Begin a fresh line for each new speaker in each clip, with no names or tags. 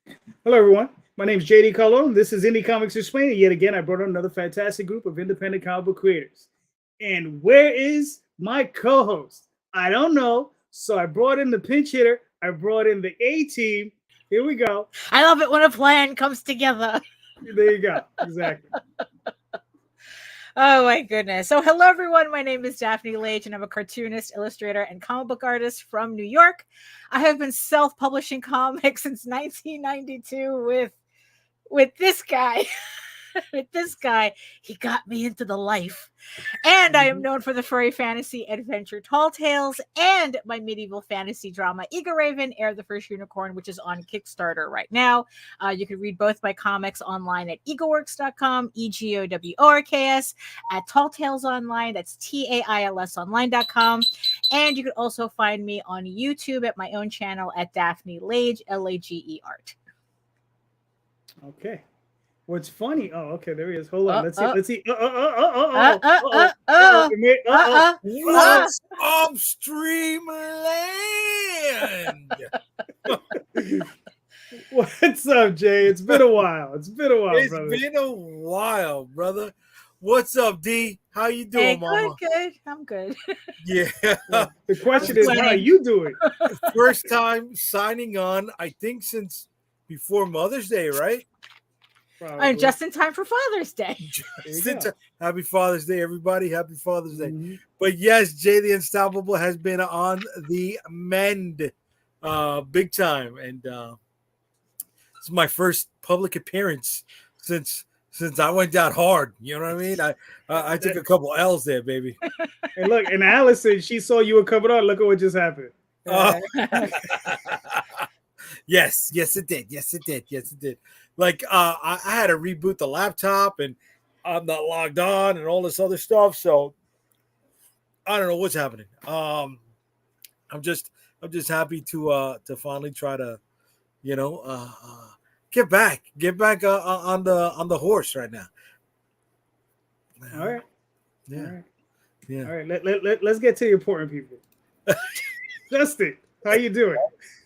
Hello, everyone. My name is JD Calderon. This is Indy Comics Explained. And yet again, I brought on another fantastic group of independent comic book creators. And where is my co host? I don't know. So I brought in the pinch hitter, I brought in the A team. Here we go.
I love it when a plan comes together.
There you go. Exactly.
Oh my goodness. So hello everyone. My name is Daphne Lage and I'm a cartoonist, illustrator, and comic book artist from New York. I have been self-publishing comics since 1992 with this guy. With this guy, he got me into the life. And I am known for the furry fantasy adventure Tall Tales and my medieval fantasy drama Eager Raven, Heir of the First Unicorn, which is on Kickstarter right now. You can read both my comics online at egoworks.com, EGOWORKS, at Tall Tales Online, that's TAILS online.com. And you can also find me on YouTube at my own channel at Daphne Lage, LAGE Art.
Okay. What's funny? Oh, okay, there he is. Hold on. Let's see.
What's upstream land?
What's up, Jay? It's been a while. It's been a while,
It's
brother.
been a while, brother. What's up, D? How you doing,
Hey,
mama?
good. I'm good.
Yeah.
The question is, how you doing?
First time signing on, I think, since before Mother's Day, right?
And just in time for Father's Day.
Happy Father's Day, everybody. Happy Father's Day.
Mhm.
But yes, Jay the Unstoppable has been on the mend big time. And it's my first public appearance since I went down hard. You know what I mean? I took a couple L's there, baby.
And look, and Allison, she saw you were coming on. Look at what just happened.
Yes, it did. Yes, it did. Like I had to reboot the laptop and I'm not logged on and all this other stuff. So I don't know what's happening. I'm just happy to finally try to, get back on the horse right now.
All right.
Yeah.
All right.
Yeah.
All right. Let's get to the important people. Justin, how you doing?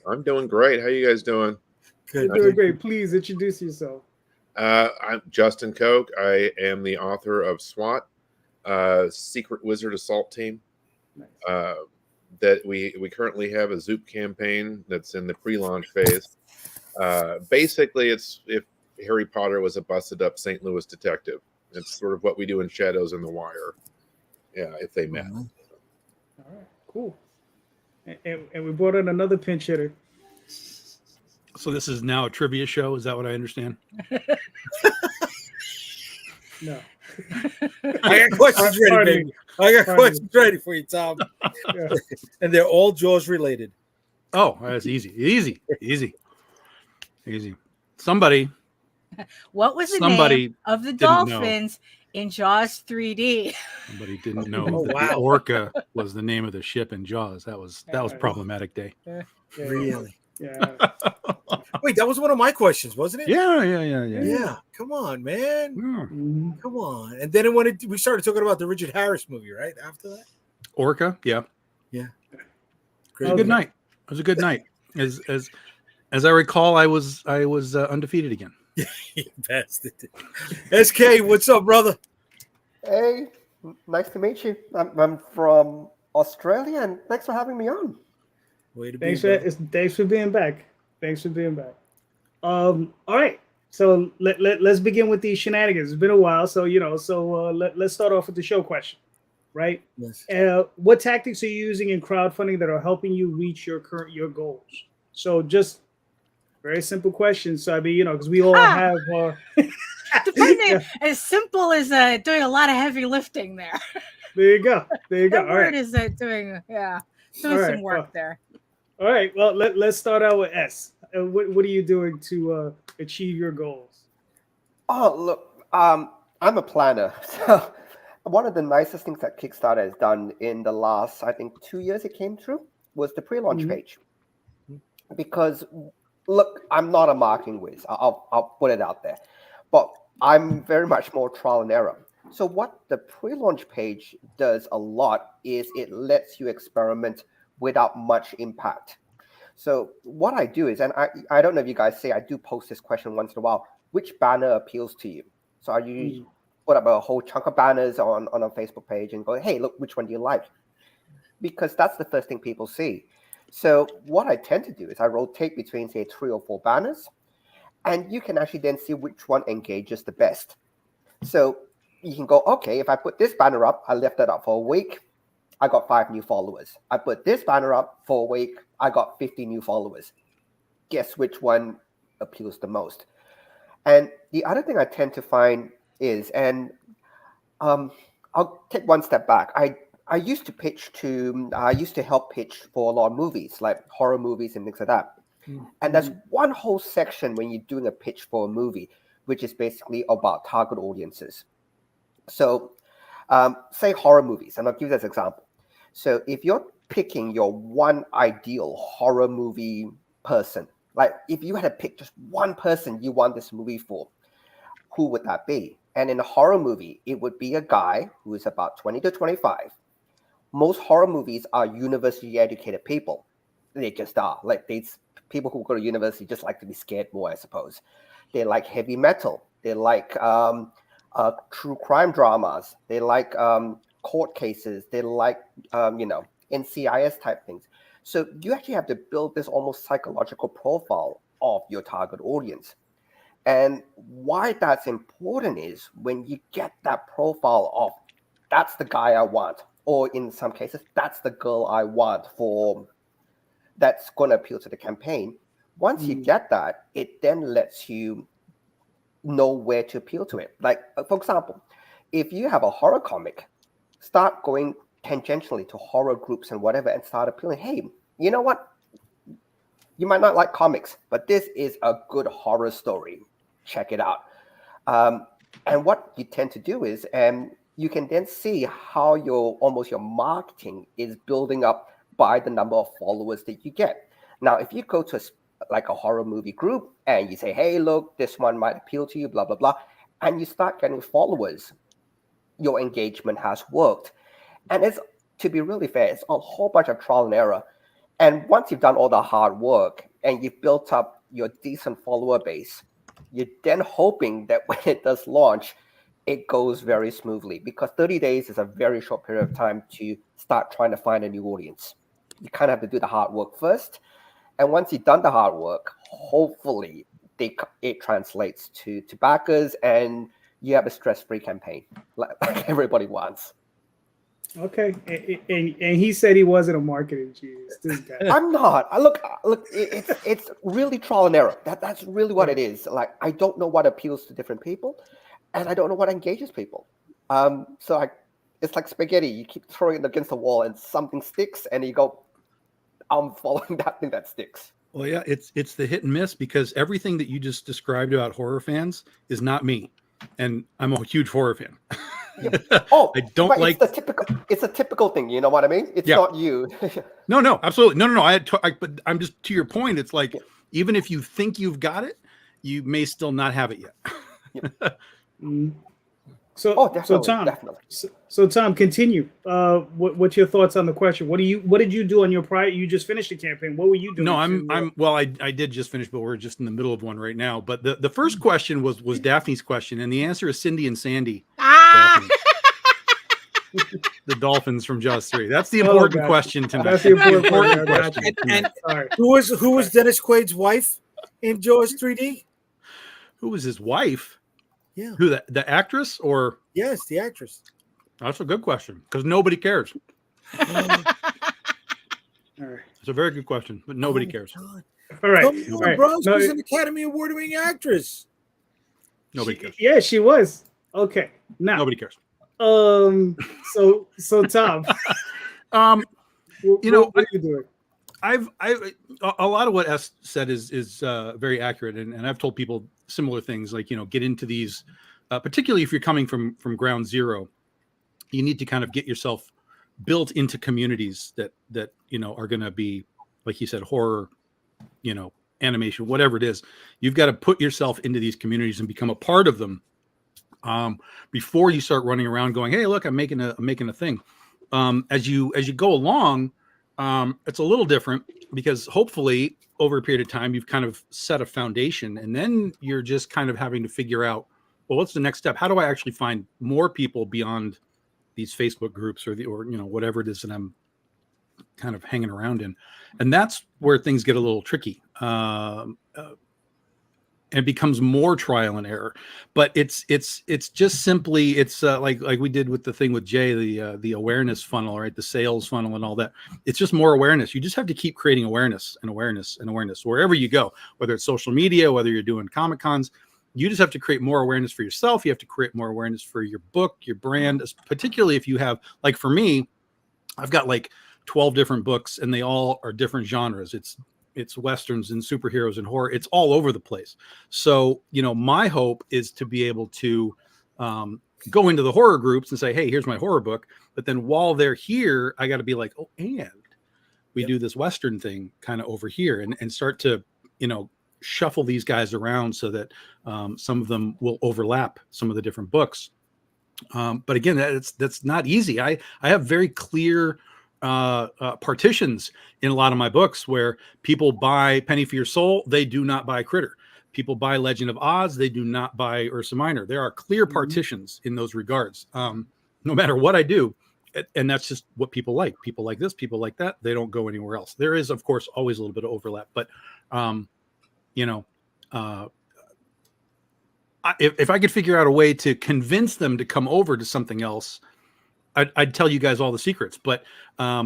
I'm doing great. How you guys doing?
Good.
You're doing great. Please introduce yourself.
I'm Justin Koch. I am the author of SWAT, Secret Wizard Assault Team.
Nice.
That we currently have a Zoop campaign that's in the pre-launch phase. Basically, it's if Harry Potter was a busted up St. Louis detective. It's sort of what we do in Shadows and The Wire. Yeah, if they met.
All right. Cool. And we brought in another pinch hitter.
So this is now a trivia show. Is that what I understand?
No.
I got questions ready, baby. I got questions ready for you, Tom.
Yeah.
And they're all Jaws related.
Oh, that's easy. Somebody
What was the
Somebody
name of the
didn't know.
dolphins in Jaws 3D?
didn't know
Oh,
that
wow.
the orca was the name of the ship in Jaws. That was problematic day.
Yeah.
Really?
Yeah.
Wait, that was one of my questions, wasn't it?
Yeah.
Yeah. Come on, man.
Yeah.
Mhm.
Come on. And then we started talking about the Richard Harris movie, right? After that?
Orca, yeah.
Yeah.
It was a good night. It was a good night. As I recall, I was undefeated again.
You bastard. SK, what's up, brother?
Hey, nice to meet you. I'm from Australia, and thanks for having me on.
Way to be.
Thanks for being back. Thanks for being back. All right. So let's begin with these shenanigans. It's been a while, so let's start off with the show question, right?
Yes.
What tactics are you using in crowdfunding that are helping you reach your goals? So just very simple question. So I mean, because we all have.
Depending, as simple as doing a lot of heavy lifting there.
There you go.
That
All
word
right.
is doing
All
some
right,
work there.
All right. Well, let's start out with S. What are you doing to achieve your goals?
Oh, look, I'm a planner. So one of the nicest things that Kickstarter has done in the last, I think, 2 years it came through was the pre-launch page. Because, look, I'm not a marketing whiz. I'll put it out there. But I'm very much more trial and error. So what the pre-launch page does a lot is it lets you experiment without much impact. So what I do is, and I don't know if you guys say, I do post this question once in a while, which banner appeals to you? So I usually put up a whole chunk of banners on a Facebook page and go, hey, look, which one do you like? Because that's the first thing people see. So what I tend to do is I rotate between, say, 3 or 4 banners, and you can actually then see which one engages the best. So you can go, okay, if I put this banner up, I left it up for a week, I got 5 new followers. I put this banner up for a week, I got 50 new followers. Guess which one appeals the most? And the other thing I tend to find is, and I'll take one step back. I used to help pitch for a lot of movies, like horror movies and things like that. And there's one whole section when you're doing a pitch for a movie, which is basically about target audiences. So say horror movies, and I'll give you this example. So if you're picking your one ideal horror movie person, like if you had to pick just one person you want this movie for, who would that be? And in a horror movie, it would be a guy who is about 20 to 25. Most horror movies are university educated people. They just are. Like these people who go to university just like to be scared more, I suppose. They like heavy metal. They like true crime dramas. They like court cases. They like, NCIS type things. So you actually have to build this almost psychological profile of your target audience. And why that's important is when you get that profile of that's the guy I want, or in some cases, that's the girl I want that's going to appeal to the campaign. Once you get that, it then lets you know where to appeal to it. Like, for example, if you have a horror comic, start going tangentially to horror groups and whatever and start appealing. Hey, you know what? You might not like comics, but this is a good horror story. Check it out. And what you tend to do is, you can then see how your marketing is building up by the number of followers that you get. Now, if you go to a horror movie group and you say, hey, look, this one might appeal to you, blah, blah, blah, and you start getting followers, your engagement has worked. And it's, to be really fair, it's a whole bunch of trial and error. And once you've done all the hard work and you've built up your decent follower base, you're then hoping that when it does launch, it goes very smoothly, because 30 days is a very short period of time to start trying to find a new audience. You kind of have to do the hard work first. And once you've done the hard work, hopefully it translates to backers and you have a stress-free campaign like everybody wants.
Okay. And he said he wasn't a marketing genius. This guy.
I'm not. Look, it's really trial and error. That's really what it is. Like, I don't know what appeals to different people, and I don't know what engages people. It's like spaghetti. You keep throwing it against the wall, and something sticks, and you go, I'm following that thing that sticks.
Well, yeah, it's the hit and miss, because everything that you just described about horror fans is not me, and I'm a huge horror fan.
Yeah. Oh,
I don't like
it's a typical thing. You know what I mean? It's not you.
No, absolutely. No. But I'm just, to your point. It's like, even if you think you've got it, you may still not have it yet.
So Tom, continue. What's your thoughts on the question? What did you do on your prior? You just finished the campaign. What were you doing?
No, I did just finish, but we're just in the middle of one right now. But the first question was Daphne's question, and the answer is Cindy and Sandy. The dolphins from Jaws 3. That's the important question tonight.
That's the important question.
And who was Dennis Quaid's wife in Jaws 3D?
Who was his wife?
Yeah.
Who, the actress, or?
Yes, the actress.
That's a good question, because nobody cares.
All right.
It's a very good question, but nobody cares.
God.
All right.
Bro, she's an Academy Award-winning actress.
Nobody cares.
Yeah, she was. Okay. Now
nobody cares.
So Tom, what are you doing?
A lot of what S said is very accurate, and I've told people similar things, like, get into these, particularly if you're coming from ground zero, you need to kind of get yourself built into communities that are going to be, like you said, horror, animation, whatever it is. You've got to put yourself into these communities and become a part of them before you start running around going, hey, look, I'm making a thing. As you go along, it's a little different because hopefully over a period of time, you've kind of set a foundation, and then you're just kind of having to figure out, well, what's the next step? How do I actually find more people beyond these Facebook groups or whatever it is that I'm kind of hanging around in? And that's where things get a little tricky. And it becomes more trial and error, but it's just simply, it's like we did with the thing with Jay, the awareness funnel, right? The sales funnel and all that. It's just more awareness. You just have to keep creating awareness and awareness and awareness wherever you go, whether it's social media, whether you're doing Comic Cons. You just have to create more awareness for yourself. You have to create more awareness for your book, your brand, particularly if you have, like for me, I've got like 12 different books and they all are different genres. It's Westerns and superheroes and horror. It's all over the place. So, my hope is to be able to go into the horror groups and say, hey, here's my horror book. But then while they're here, I got to be like, oh, and we do this Western thing kind of over here and start to, shuffle these guys around so that some of them will overlap some of the different books. But again, that's not easy. I have very clear partitions in a lot of my books where people buy Penny for Your Soul. They do not buy Critter. People buy Legend of Oz. They do not buy Ursa Minor. There are clear partitions in those regards. No matter what I do. And that's just what people like. People like this, people like that. They don't go anywhere else. There is, of course, always a little bit of overlap, but if I could figure out a way to convince them to come over to something else, I'd tell you guys all the secrets, but I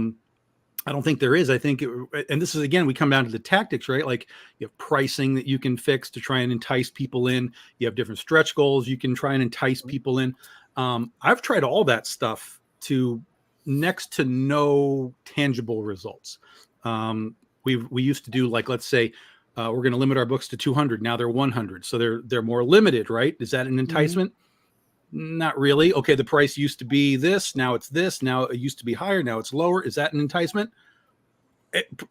don't think there is. I think, and this is, again, we come down to the tactics, right? Like you have pricing that you can fix to try and entice people in. You have different stretch goals you can try and entice people in. I've tried all that stuff to next to no tangible results. We used to do, like, let's say we're going to limit our books to 200. Now they're 100. So they're more limited, right? Is that an enticement? Not really. Okay, the price used to be this, now it's this. Now it used to be higher, now it's lower. Is that an enticement?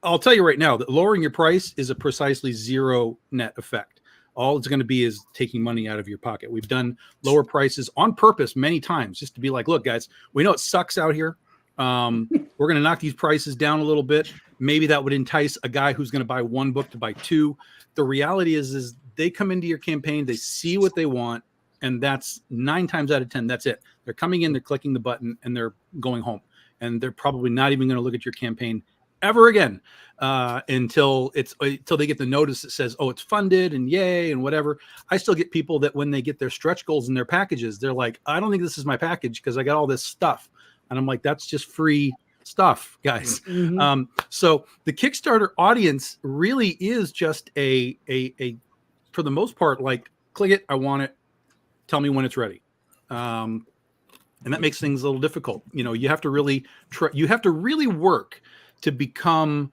I'll tell you right now that lowering your price is a precisely zero net effect. All it's going to be is taking money out of your pocket. We've done lower prices on purpose many times just to be like, look, guys, we know it sucks out here. We're going to knock these prices down a little bit. Maybe that would entice a guy who's going to buy one book to buy two. The reality is they come into your campaign, they see what they want, and that's 9 times out of 10. That's it. They're coming in, they're clicking the button, and they're going home. And they're probably not even going to look at your campaign ever again until they get the notice that says, oh, it's funded and yay and whatever. I still get people that when they get their stretch goals in their packages, they're like, I don't think this is my package because I got all this stuff. And I'm like, that's just free stuff, guys. Mm-hmm. So the Kickstarter audience really is just a for the most part, like, click it, I want it, tell me when it's ready. And that makes things a little difficult. You have to really work to become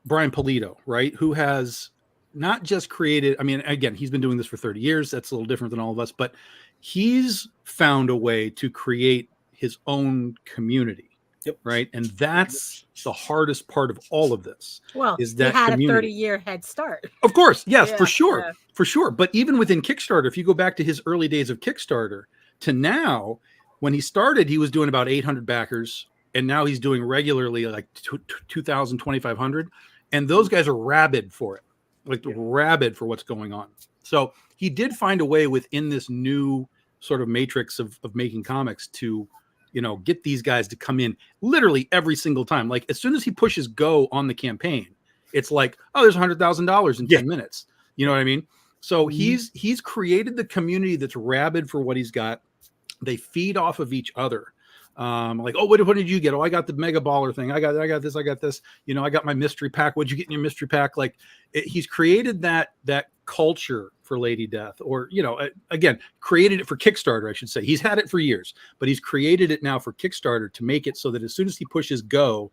Brian Pulido, right? Who has not just created, I mean, again, he's been doing this for 30 years. That's a little different than all of us, but he's found a way to create his own community. Yep. Right. And that's the hardest part of all of this.
Well,
is that
he had
community.
a 30-year head start.
Of course. Yes, for sure. For sure. But even within Kickstarter, if you go back to his early days of Kickstarter to now, when he started, he was doing about 800 backers. And now he's doing regularly like 2,000, 2,500. And those guys are rabid for it, rabid for what's going on. So he did find a way within this new sort of matrix of making comics to, get these guys to come in literally every single time. Like as soon as he pushes go on the campaign, it's like, oh, there's $100,000 in 10 minutes. You know what I mean? So he's created the community that's rabid for what he's got. They feed off of each other. Like, oh, what did you get? Oh, I got the Mega Baller thing. I got this. I got my mystery pack. What'd you get in your mystery pack? Like he's created that culture for Lady Death, or, again, created it for Kickstarter, I should say. He's had it for years, but he's created it now for Kickstarter to make it so that as soon as he pushes go,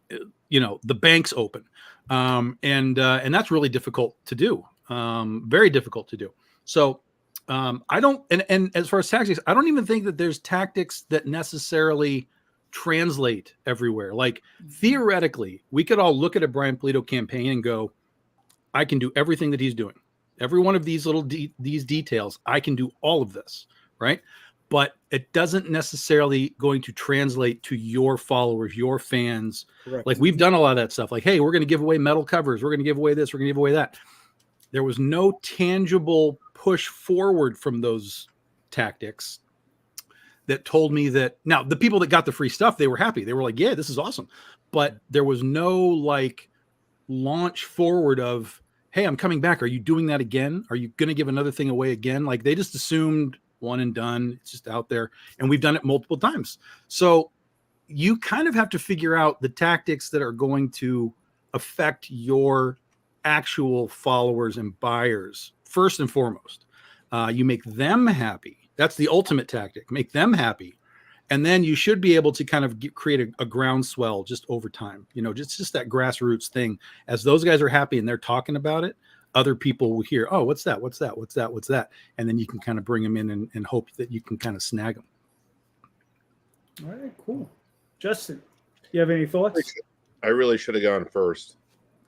the bank's open. And that's really difficult to do. Very difficult to do. So, I don't, and as far as tactics, I don't even think that there's tactics that necessarily translate everywhere. Like theoretically, we could all look at a Brian Pulido campaign and go, I can do everything that he's doing. Every one of these little these details, I can do all of this, right? but it doesn't necessarily going to translate to your followers, your fans.
Correct.
Like we've done a lot of that stuff. Like, hey, we're going to give away metal covers. We're going to give away this. We're going to give away that. There was no tangible push forward from those tactics that told me that. Now, the people that got the free stuff, they were happy. They were like, yeah, this is awesome. But there was no like launch forward of, hey, I'm coming back. Are you doing that again? Are you going to give another thing away again? Like they just assumed one and done. It's just out there. And we've done it multiple times. So you kind of have to figure out the tactics that are going to affect your actual followers and buyers first and foremost. You make them happy. That's the ultimate tactic. Make them happy. And then you should be able to kind of create a groundswell just over time. You know, just that grassroots thing. As those guys are happy and they're talking about it, other people will hear, oh, what's that? What's that? What's that? What's that? And then you can kind of bring them in and hope that you can kind of snag them.
All right, cool. Justin, you have any thoughts?
I really should have gone first,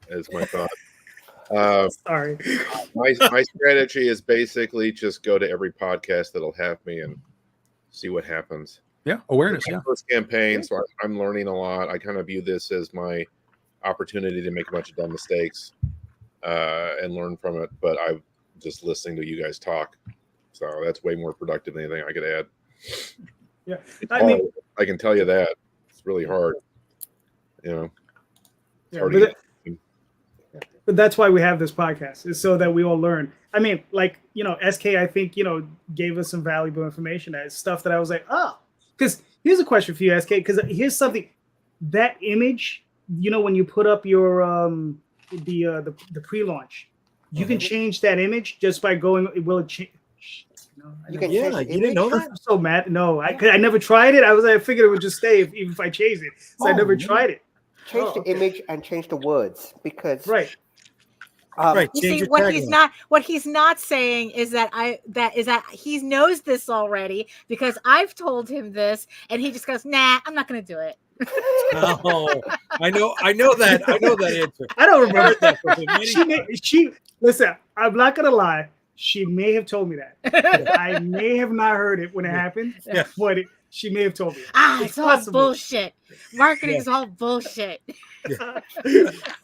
is my thought.
Sorry.
My strategy is basically just go to every podcast that'll have me and see what happens.
Yeah, awareness. Yeah.
First campaign, so I'm learning a lot. I kind of view this as my opportunity to make a bunch of dumb mistakes and learn from it. But I'm just listening to you guys talk, so that's way more productive than anything I could add.
Yeah,
I can tell you that it's really hard. You know, it's hard to get.
But that's why we have this podcast, is so that we all learn. I mean, like, you know, SK, I think, you know, gave us some valuable information as stuff that I was like, oh, because here's a question for you, SK, because here's something. That image, you know, when you put up your the pre-launch, you can change that image just by going. Will it change? No,
You can
Yeah,
change the
you didn't know
image.
that?
I'm so mad. No, I never tried it. I figured it would just stay even if I changed it. So I never tried it.
Change the
okay.
image and change the words because
Right.
Right.
You
Change
see,
your
what he's not saying is that he knows this already because I've told him this, and he just goes, "Nah, I'm not going to do it."
Oh, I know that answer.
I don't remember
that from him many
she listen. I'm not gonna lie. She may have told me that. I may have not heard it when it happened,
Yeah.
but she may have told me.
It's all
possible.
bullshit. Marketing is all bullshit.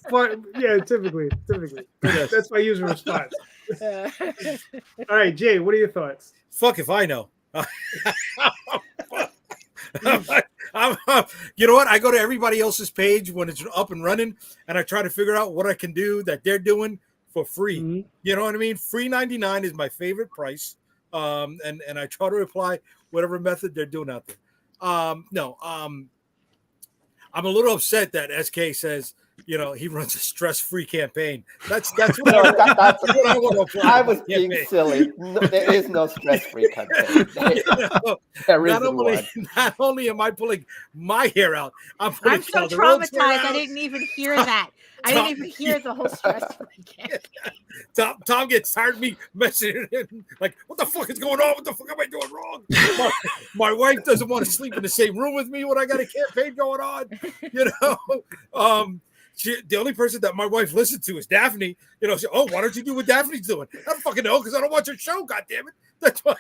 But yeah, typically,
Yes.
that's my usual response. All right, Jay, what are your thoughts?
Fuck if I know. You know what? I go to everybody else's page when it's up and running, and I try to figure out what I can do that they're doing for free.
Mm-hmm.
You know what I mean? Free 99 is my favorite price, and I try to apply whatever method they're doing out there. I'm a little upset that SK says, you know, he runs a stress-free campaign. That's what,
No, that's
what I want to apply.
I was being silly. No, there is no stress-free campaign.
You know,
There isn't one.
not only am I pulling my hair out, I'm pulling
I'm so
Calderon's hair
traumatized.
out.
I didn't even hear that. I didn't even hear the whole stress.
Tom gets tired of me messaging him like, what the fuck is going on? What the fuck am I doing wrong? My wife doesn't want to sleep in the same room with me when I got a campaign going on. You know, the only person that my wife listens to is Daphne. You know, why don't you do what Daphne's doing? I don't fucking know because I don't watch her show. God damn it! That's why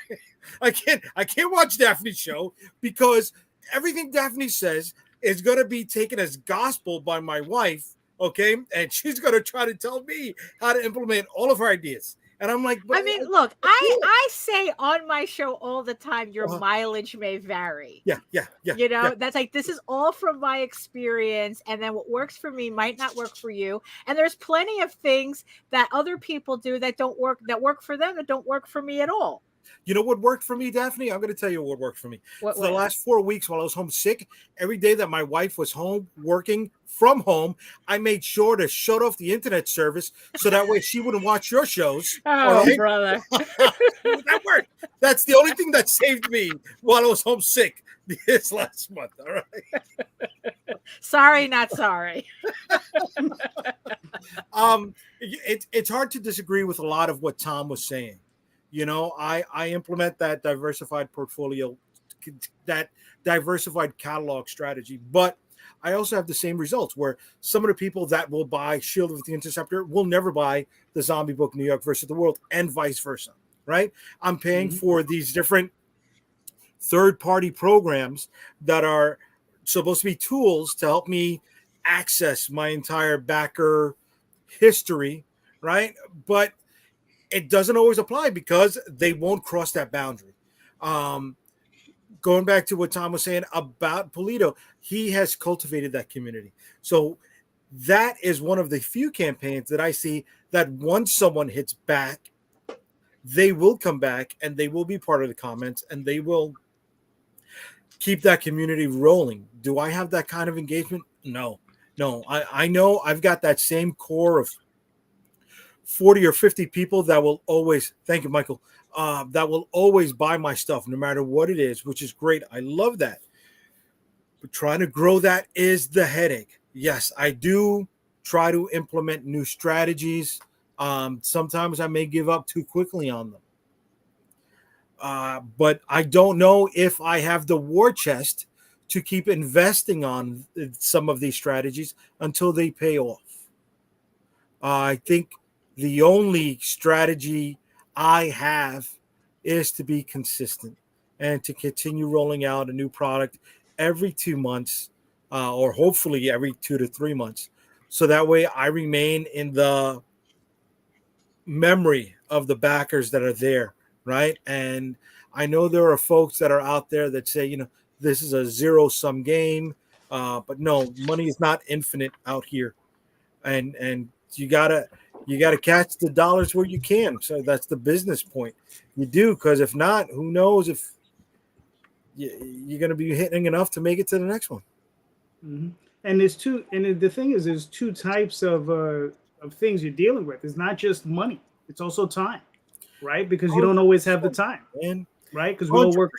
I can't watch Daphne's show because everything Daphne says is going to be taken as gospel by my wife. Okay, and she's going to try to tell me how to implement all of her ideas. And I'm like,
I mean, look, I say on my show all the time, your mileage may vary.
Yeah.
You know, that's like, this is all from my experience. And then what works for me might not work for you. And there's plenty of things that other people do that work for them, that don't work for me at all.
You know what worked for me, Daphne? I'm going to tell you what worked for me.
For
the last 4 weeks while I was home sick, every day that my wife was home working from home, I made sure to shut off the internet service so that way she wouldn't watch your shows.
Oh, right? Brother.
That worked. That's the only thing that saved me while I was home sick this last month. All right.
Sorry, not sorry.
It's hard to disagree with a lot of what Tom was saying. You know, I implement that diversified portfolio, that diversified catalog strategy, but I also have the same results where some of the people that will buy Shield of the Interceptor will never buy the Zombie Book New York versus the World, and vice versa, right? I'm paying for these different third-party programs that are supposed to be tools to help me access my entire backer history, right? But it doesn't always apply because they won't cross that boundary. Going back to what Tom was saying about Polito, he has cultivated that community. So that is one of the few campaigns that I see that once someone hits back, they will come back and they will be part of the comments and they will keep that community rolling. Do I have that kind of engagement? No. I know I've got that same core of 40 or 50 people that will always, thank you, Michael, that will always buy my stuff no matter what it is, which is great. I love that. But trying to grow that is the headache. Yes, I do try to implement new strategies. Sometimes I may give up too quickly on them. But I don't know if I have the war chest to keep investing on some of these strategies until they pay off. I think the only strategy I have is to be consistent and to continue rolling out a new product every 2 months, or hopefully every 2 to 3 months. So that way I remain in the memory of the backers that are there, right? And I know there are folks that are out there that say, this is a zero-sum game, but no, money is not infinite out here, and you gotta catch the dollars where you can. So that's the business point. You do, because if not, who knows if you're going to be hitting enough to make it to the next one.
Mm-hmm. And there's two, and the thing is, there's two types of things you're dealing with. It's not just money; it's also time, right? Because you don't always have the time, right? Because we all work.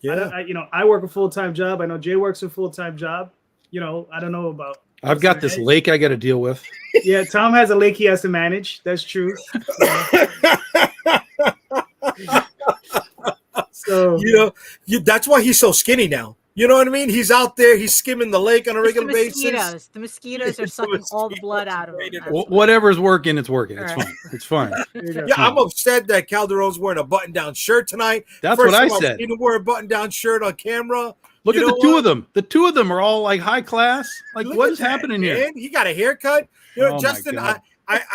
Yeah, I work a full-time job. I know Jay works a full-time job. I don't know about.
I've got this lake I got to deal with.
Yeah, Tom has a lake he has to manage. That's true. So
that's why he's so skinny now. You know what I mean? He's out there. He's skimming the lake on a regular basis.
The mosquitoes are sucking all the blood out of him.
Whatever's working, it's working. It's fine. It's fine.
Yeah, I'm upset that Calderon's wearing a button-down shirt tonight.
That's what I said.
He didn't wear a button-down shirt on camera.
Look at the two of them. The two of them are all like high class. Like, what is happening here?
He got a haircut. Justin, I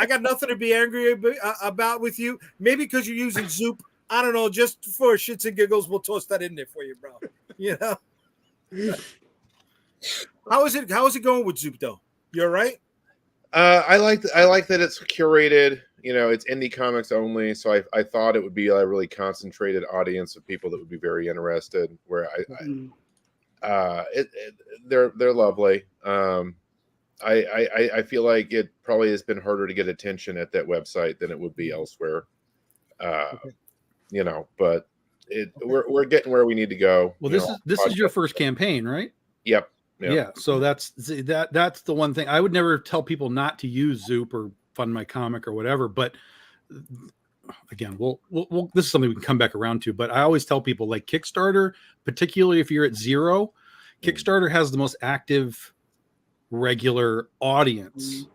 got nothing to be angry about with you. Maybe because you're using Zoop. I don't know. Just for shits and giggles, we'll toss that in there for you, bro. How is it going with Zoop though? You're right.
I like that it's curated. It's indie comics only, so I thought it would be a really concentrated audience of people that would be very interested. Where they're lovely. I feel like it probably has been harder to get attention at that website than it would be elsewhere. But we're getting where we need to go.
Well, this is your first campaign, right?
Yep.
Yeah. So that's the one thing I would never tell people not to use Zoop or Fund My Comic or whatever. But again, we'll this is something we can come back around to. But I always tell people, like, Kickstarter, particularly if you're at zero, Kickstarter has the most active regular audience.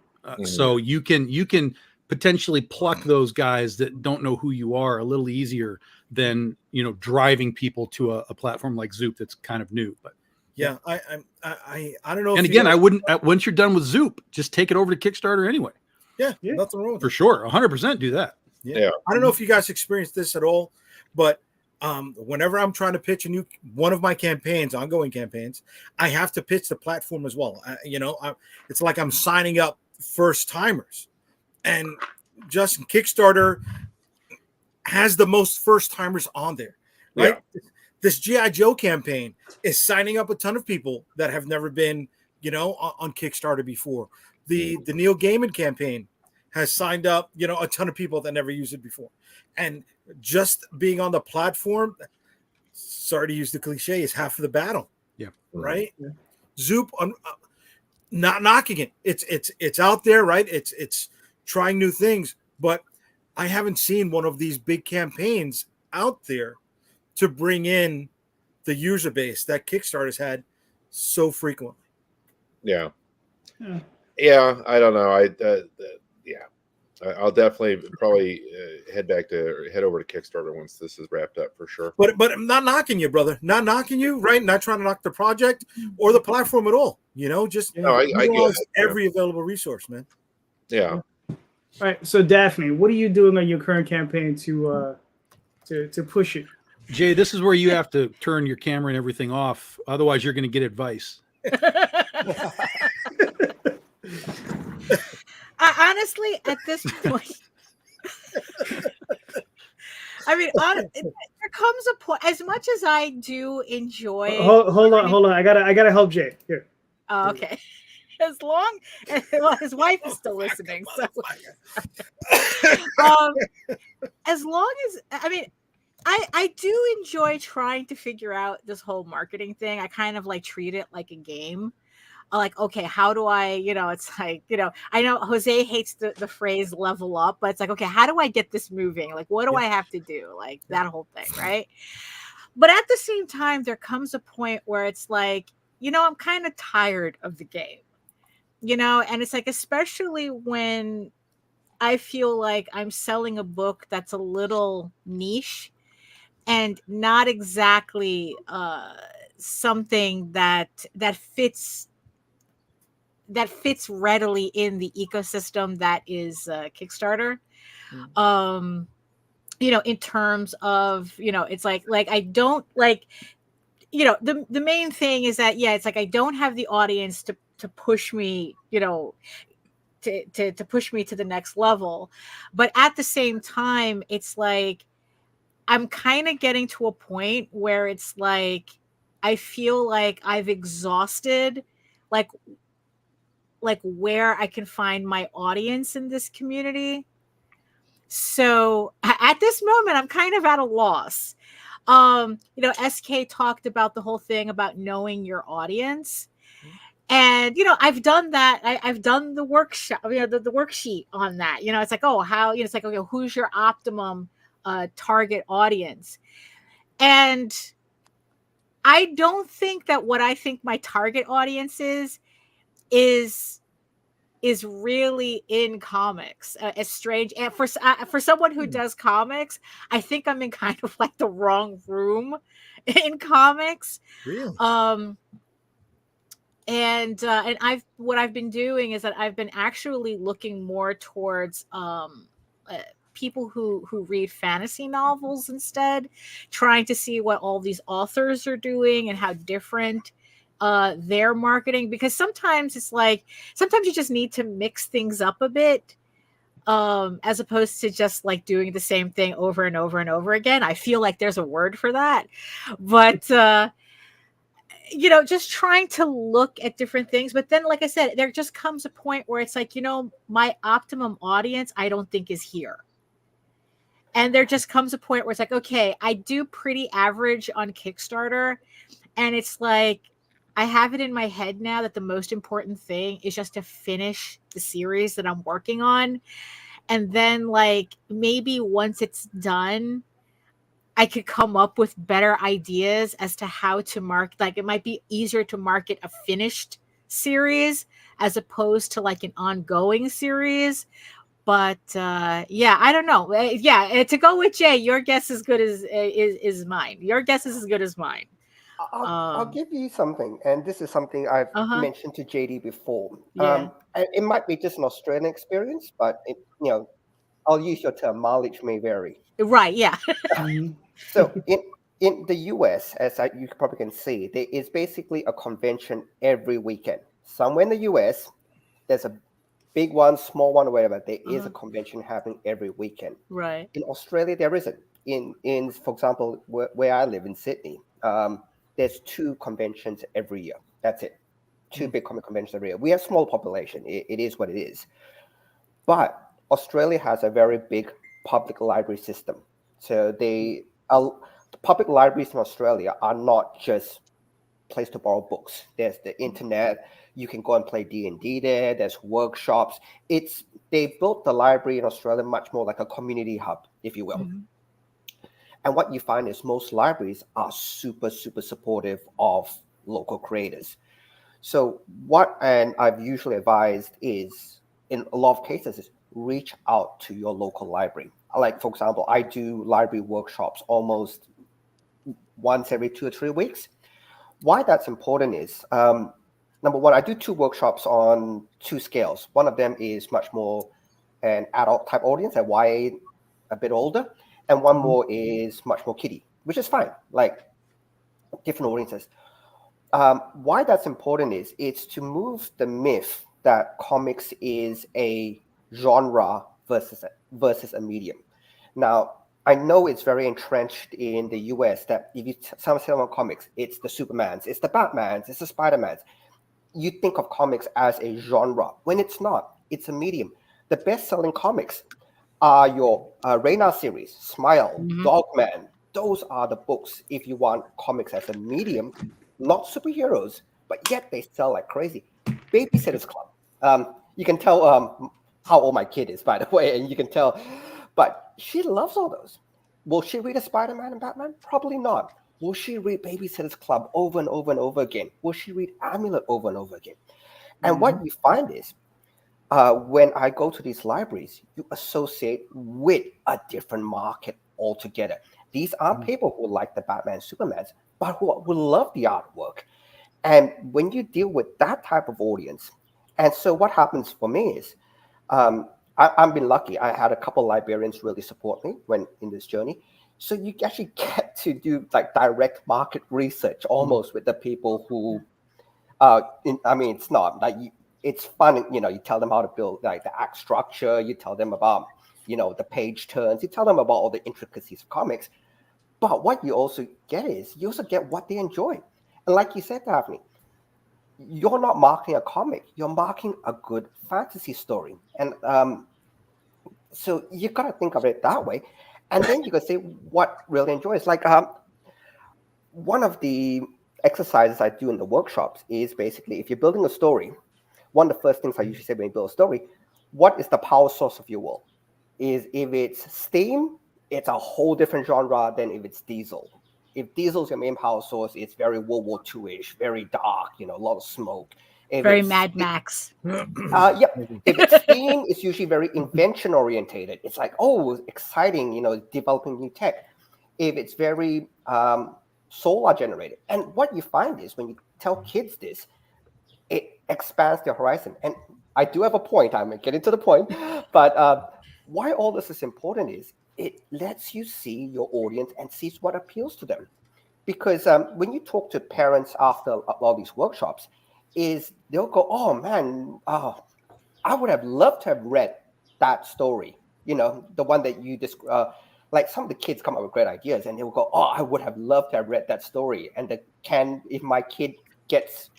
So you can potentially pluck those guys that don't know who you are a little easier than driving people to a platform like Zoop that's kind of new. But
yeah, I don't know.
And again, I wouldn't. Once you're done with Zoop, just take it over to Kickstarter anyway.
Yeah, nothing wrong with
for sure. 100% do that.
Yeah. I don't know if you guys experienced this at all, but whenever I'm trying to pitch one of my campaigns, ongoing campaigns, I have to pitch the platform as well. It's like I'm signing up first timers, and just Kickstarter has the most first timers on there, right? Yeah. This G.I. Joe campaign is signing up a ton of people that have never been, on Kickstarter before. The Neil Gaiman campaign has signed up, a ton of people that never used it before. And just being on the platform, sorry to use the cliche, is half of the battle.
Yeah.
Right? Yeah. Zoop, not knocking it. It's out there, right? It's trying new things, but I haven't seen one of these big campaigns out there to bring in the user base that Kickstarter's had so frequently.
Yeah. I don't know. I'll definitely probably head over to Kickstarter once this is wrapped up for sure.
But I'm not knocking you, brother. Not knocking you, right? Not trying to knock the project or the platform at all. Just
No, I get
utilize
it,
every available resource, man.
Yeah.
All right. So Daphne, what are you doing on your current campaign to push it?
Jay, this is where you have to turn your camera and everything off. Otherwise, you're going to get advice.
Honestly, at this point, I mean, there comes a point. As much as I do enjoy,
Hold on. I gotta help Jay here.
Oh, okay. As long as his wife is still listening, so as long as I do enjoy trying to figure out this whole marketing thing. I kind of like treat it like a game. Like, okay, how do I, it's like, I know Jose hates the phrase level up, but it's like, okay, how do I get this moving? Like, what do I have to do? Like that whole thing, right? But at the same time, there comes a point where it's like, I'm kind of tired of the game, and it's like, especially when I feel like I'm selling a book that's a little niche and not exactly something that fits readily in the ecosystem that is Kickstarter. In terms of, it's like I don't like, the main thing is that, it's like I don't have the audience to push me, to push me to the next level. But at the same time, it's like I'm kind of getting to a point where it's like I feel like I've exhausted like where I can find my audience in this community. So at this moment, I'm kind of at a loss. SK talked about the whole thing about knowing your audience. And, I've done that. I've done the workshop, the worksheet on that. It's like, oh, how, it's like, okay, who's your optimum target audience? And I don't think that what I think my target audience is really in comics. As strange, and for someone who does comics, I think I'm in kind of like the wrong room in comics.
Really?
And what I've been doing is that I've been actually looking more towards people who read fantasy novels instead, trying to see what all these authors are doing and how different their marketing, because sometimes it's like sometimes you just need to mix things up a bit, as opposed to just like doing the same thing over and over and over again. I feel like there's a word for that, but just trying to look at different things. But then, like I said, there just comes a point where it's like, my optimum audience, I don't think is here. And there just comes a point where it's like, okay, I do pretty average on Kickstarter. And it's like, I have it in my head now that the most important thing is just to finish the series that I'm working on. And then like, maybe once it's done, I could come up with better ideas as to how to market. Like, it might be easier to market a finished series as opposed to like an ongoing series. But I don't know. To go with Jay, your guess is good as mine. Your guess is as good as mine.
I'll give you something, and this is something I've mentioned to JD before.
Yeah.
It might be just an Australian experience, but I'll use your term. Mileage may vary.
Right. Yeah.
So in the US, you probably can see, there is basically a convention every weekend. Somewhere in the US, there's a big one, small one, or whatever. There is a convention happening every weekend.
Right.
In Australia, there isn't. In for example, where I live in Sydney, there's 2 conventions every year. That's it. 2 big comic conventions every year. We have small population. It is what it is. But Australia has a very big public library system. So the public libraries in Australia are not just place to borrow books. There's the internet. You can go and play D&D there. There's workshops. They built the library in Australia much more like a community hub, if you will. Mm-hmm. And what you find is most libraries are super, super supportive of local creators. So and I've usually advised is, in a lot of cases, is reach out to your local library. Like, for example, I do library workshops almost once every 2 or 3 weeks. Why that's important is, number one, I do 2 workshops on 2 scales. One of them is much more an adult type audience, a YA, a bit older, and one more is much more kiddie, which is fine, like different audiences. Why that's important is it's to move the myth that comics is a genre versus a medium. Now, I know it's very entrenched in the US that if you say on comics, it's the Supermans, it's the Batmans, it's the Spider-Mans. You think of comics as a genre when it's not. It's a medium. The best-selling comics are your Reina series, Smile, Dogman. Those are the books if you want comics as a medium, not superheroes, but yet they sell like crazy. Babysitter's Club. You can tell how old my kid is, by the way, and you can tell, but she loves all those. Will she read a Spider-Man and Batman? Probably not. Will she read Babysitter's Club over and over and over again? Will she read Amulet over and over again? And what you find is, when I go to these libraries, you associate with a different market altogether. These aren't people who like the Batman, Supermans, but who love the artwork. And when you deal with that type of audience, and so what happens for me is, I've been lucky. I had a couple librarians really support me when in this journey. So you actually get to do like direct market research almost with the people who, it's not like it's fun. You tell them how to build like the act structure. You tell them about, the page turns. You tell them about all the intricacies of comics. But what you also get is you also get what they enjoy. And like you said, Daphne, you're not marketing a comic. You're marketing a good fantasy story. And so you got to think of it that way. And then you can say what really enjoys. Like one of the exercises I do in the workshops is basically if you're building a story, one of the first things I usually say when you build a story, what is the power source of your world? Is if it's Steam, it's a whole different genre than if it's Diesel. If Diesel's your main power source, it's very World War II-ish, very dark, a lot of smoke. If
Very Mad Max.
Yep. If it's Steam, it's usually very invention orientated. It's like, oh, exciting, developing new tech. If it's very solar generated. And what you find is when you tell kids this, it expands their horizon. And I do have a point. I'm getting to the point. But why all this is important is it lets you see your audience and sees what appeals to them. Because when you talk to parents after all these workshops, is they'll go, oh man, I would have loved to have read that story. The one that you described. Like some of the kids come up with great ideas, and they'll go, oh, I would have loved to have read that story. And if my kid gets,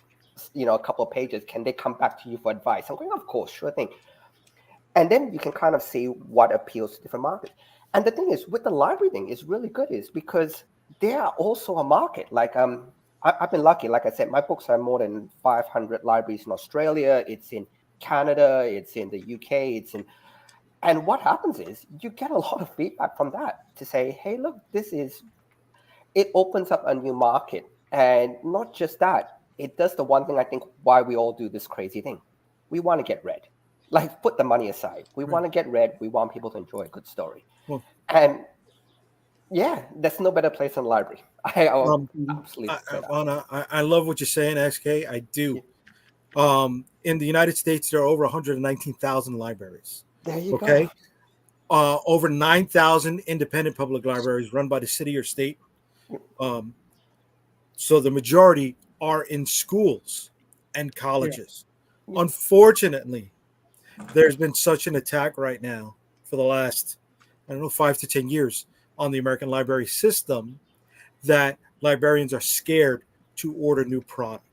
a couple of pages, can they come back to you for advice? I'm going, of course, sure thing. And then you can kind of see what appeals to different markets. And the thing is, with the library thing, is really good is because they are also a market. Like I've been lucky. Like I said, my books are more than 500 libraries in Australia. It's in Canada. It's in the UK. And what happens is you get a lot of feedback from that to say, hey, look, it opens up a new market. And not just that, it does the one thing I think why we all do this crazy thing. We want to get read. Like, put the money aside. We want to get read. We want people to enjoy a good story. Well, and yeah, there's no better place than the library. I absolutely say that.
I love what you're saying, XK. I do. Yeah. In the United States, there are over 119,000 libraries.
There you go.
Over 9,000 independent public libraries run by the city or state. So the majority are in schools and colleges. Yeah. Unfortunately, there's been such an attack right now for the last, 5 to 10 years on the American library system that librarians are scared to order new product.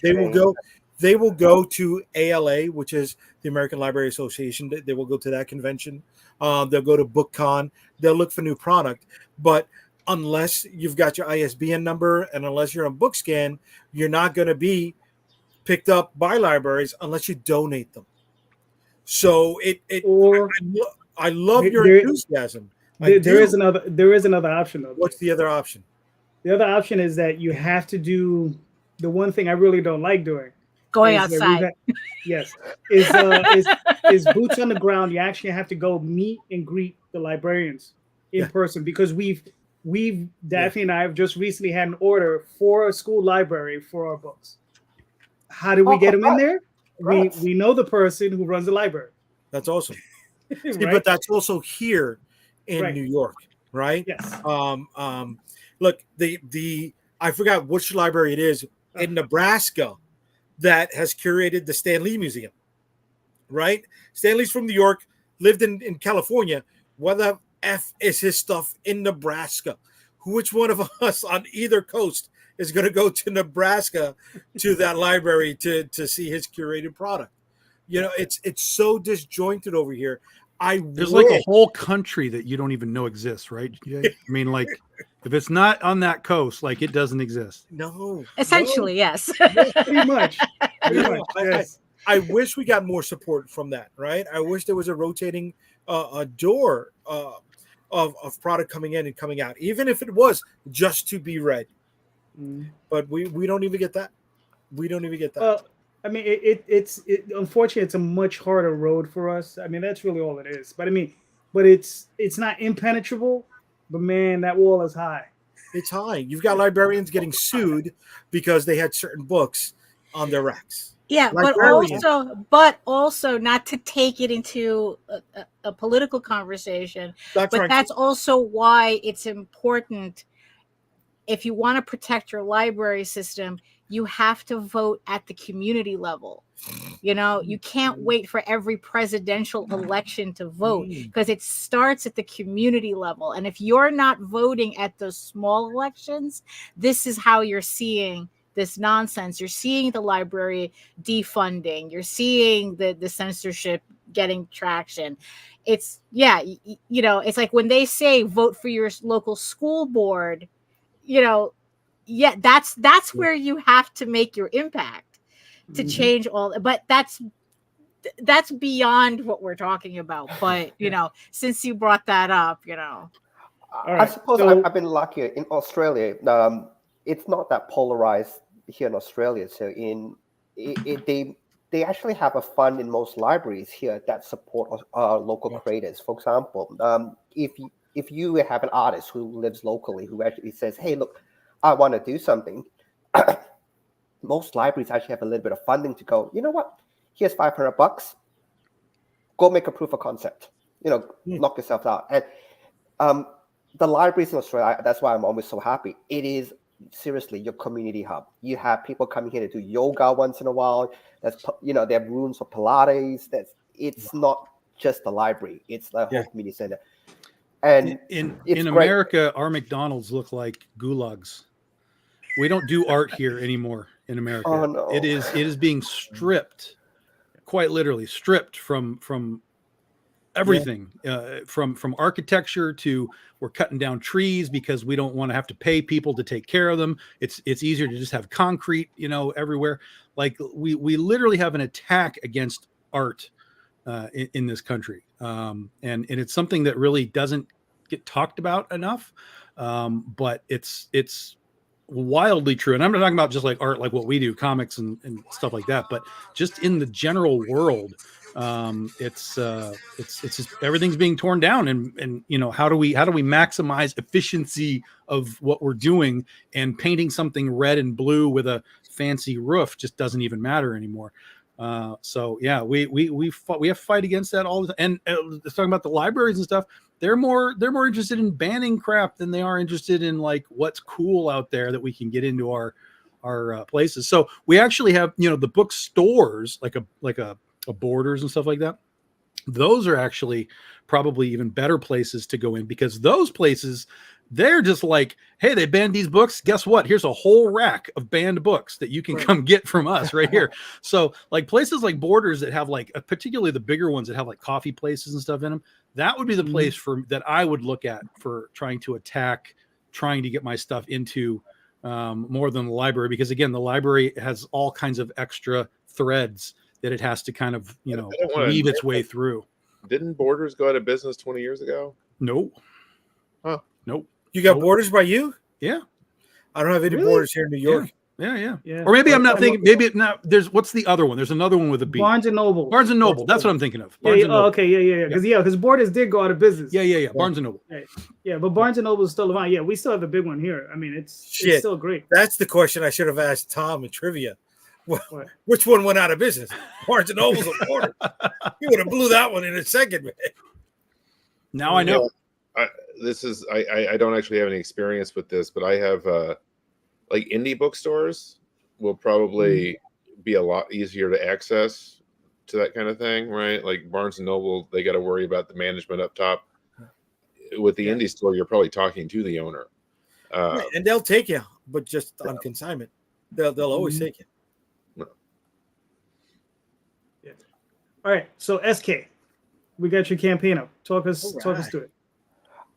They will go to ALA, which is the American Library Association. They will go to that convention. They'll go to BookCon. They'll look for new product. But unless you've got your ISBN number and unless you're on BookScan, you're not going to be picked up by libraries unless you donate them. So I love your enthusiasm.
There is another option though.
What's the other option?
The other option is that you have to do the one thing I really don't like doing.
Going
is that
outside.
yes, is boots on the ground. You actually have to go meet and greet the librarians in
Yeah.
person, because we've Daphne and I have just recently had an order for a school library for our books. How do we get them in there? We know the person who runs the library.
That's awesome. See,
Right?
but that's also here in
Right.
New York, right?
Yes.
Look, the I forgot which library it is in Nebraska that has curated the Stan Lee Museum, right? Stan Lee's from New York, lived in California. What the F is his stuff in Nebraska? Which one of us on either coast is going to go to Nebraska to that library to see his curated product? You know, it's so disjointed over here.
There's like a whole country that you don't even know exists, right? I mean, like, if it's not on that coast, like, it doesn't exist.
No.
Essentially, yes.
Pretty much. Yes.
I wish we got more support from that, right? I wish there was a rotating a door of product coming in and coming out, even if it was just to be read. But we don't even get that. We don't even get that.
Well, I mean, it's unfortunately, it's a much harder road for us. I mean, that's really all it is. But I mean, it's not impenetrable. But man, that wall is high.
It's high. You've got librarians getting sued because they had certain books on their racks.
Yeah, but also not to take it into a political conversation. That's also why it's important. If you want to protect your library system, you have to vote at the community level. You know, you can't wait for every presidential election to vote, because it starts at the community level. And if you're not voting at those small elections, this is how you're seeing this nonsense. You're seeing the library defunding. You're seeing the censorship getting traction. It's, you know, it's like when they say vote for your local school board, you know, that's where you have to make your impact to change all. But that's beyond what we're talking about. But you know, since you brought that up, you know,
I suppose I've been lucky in Australia. It's not that polarized here in Australia. So they actually have a fund in most libraries here that support local creators. For example, if you have an artist who lives locally who actually says, "Hey, look, I want to do something," most libraries actually have a little bit of funding to go, you know what? Here's $500. Go make a proof of concept. You know, knock yourself out. And the libraries in Australia, that's why I'm always so happy. It is seriously your community hub. You have people coming here to do yoga once in a while. That's, you know, they have rooms for Pilates. It's not just the library. It's the whole community center. And
in America, our McDonald's look like gulags. We don't do art here anymore in America.
Oh, no.
It is being stripped, quite literally stripped from everything, from architecture to we're cutting down trees because we don't want to have to pay people to take care of them. It's easier to just have concrete, you know, everywhere. Like we literally have an attack against art in this country, and it's something that really doesn't get talked about enough, but it's wildly true. And I'm not talking about just like art, like what we do, comics and stuff like that, but just in the general world, it's just everything's being torn down, and you know, how do we maximize efficiency of what we're doing, and painting something red and blue with a fancy roof just doesn't even matter anymore. So yeah, we have to fight against that all the time. And talking about the libraries and stuff, they're more interested in banning crap than they are interested in like what's cool out there that we can get into our places. So we actually have, you know, the bookstores like a Borders and stuff like that. Those are actually probably even better places to go in, because those places, they're just like, hey, they banned these books. Guess what? Here's a whole rack of banned books that you can come get from us right here. So like places like Borders that have like, particularly the bigger ones that have like coffee places and stuff in them, that would be the place that I would look at for trying to get my stuff into more than the library. Because again, the library has all kinds of extra threads that it has to kind of, you know, weave its way through.
Didn't Borders go out of business 20 years ago?
No.
Huh.
Nope.
You got Borders by you?
Yeah.
I don't have any Borders here in New York.
Yeah. Or maybe I'm not thinking. Maybe not. There's what's the other one? There's another one with a B.
Barnes and Noble.
Barnes and Noble. That's what I'm thinking of.
Yeah, okay, yeah. Because Borders did go out of business.
Yeah. Barnes and Noble.
Yeah, but Barnes and Noble is still around. Yeah, we still have the big one here. I mean, it's still great.
That's the question I should have asked Tom in trivia. Which one went out of business? Barnes and Noble's or Borders? You would have blew that one in a second, man.
Now I know.
I don't actually have any experience with this, but I have like indie bookstores will probably be a lot easier to access to that kind of thing, right? Like Barnes and Noble, they got to worry about the management up top. With the indie store, you're probably talking to the owner,
and they'll take you, but just on consignment. They'll always take you.
Yeah. All right, so SK, we got your campaign up. Talk us through it.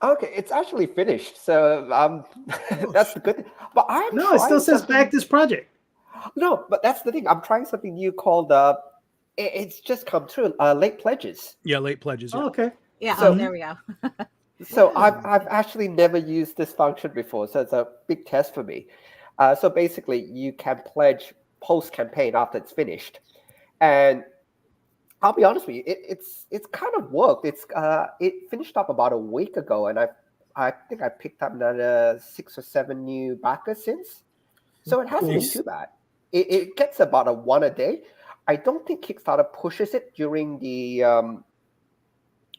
Okay, it's actually finished, so that's the good thing. But
it still says back this project.
No, but that's the thing. I'm trying something new called it's just come through. Late pledges.
Yeah, late pledges. Yeah.
Oh, okay.
Yeah.
So,
there we go.
So I've actually never used this function before, so it's a big test for me. So basically, you can pledge post campaign after it's finished, and I'll be honest with you, it's kind of worked. It finished up about a week ago, and I think I picked up another 6 or 7 new backers since. So it hasn't been too bad. It gets about a 1 a day. I don't think Kickstarter pushes it during the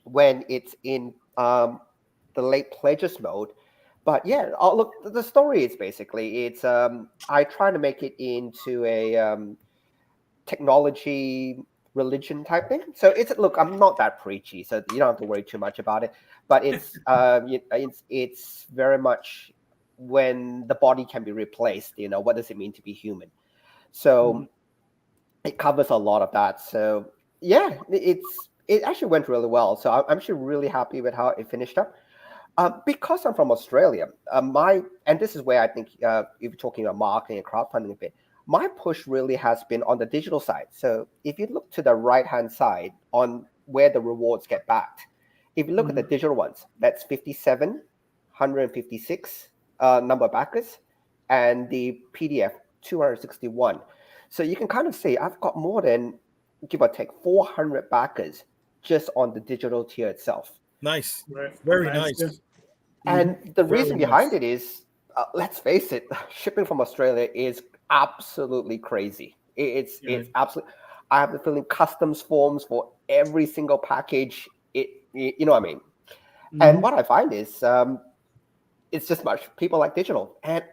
when it's in the late pledges mode. But yeah, look, the story is basically I try to make it into a technology religion type thing. So look, I'm not that preachy, so you don't have to worry too much about it. But it's very much when the body can be replaced. What does it mean to be human? So it covers a lot of that. So yeah, it actually went really well. So I'm actually really happy with how it finished up. Because I'm from Australia, and this is where I think if you're talking about marketing and crowdfunding a bit, my push really has been on the digital side. So if you look to the right-hand side on where the rewards get backed, if you look at the digital ones, that's 57, 156 number of backers, and the PDF, 261. So you can kind of see I've got more than, give or take, 400 backers just on the digital tier itself.
Nice. Very nice.
And the reason behind it is, let's face it, shipping from Australia is absolutely crazy. It's absolutely. I have to fill in customs forms for every single package. You know what I mean? And what I find is, it's just much people like digital, and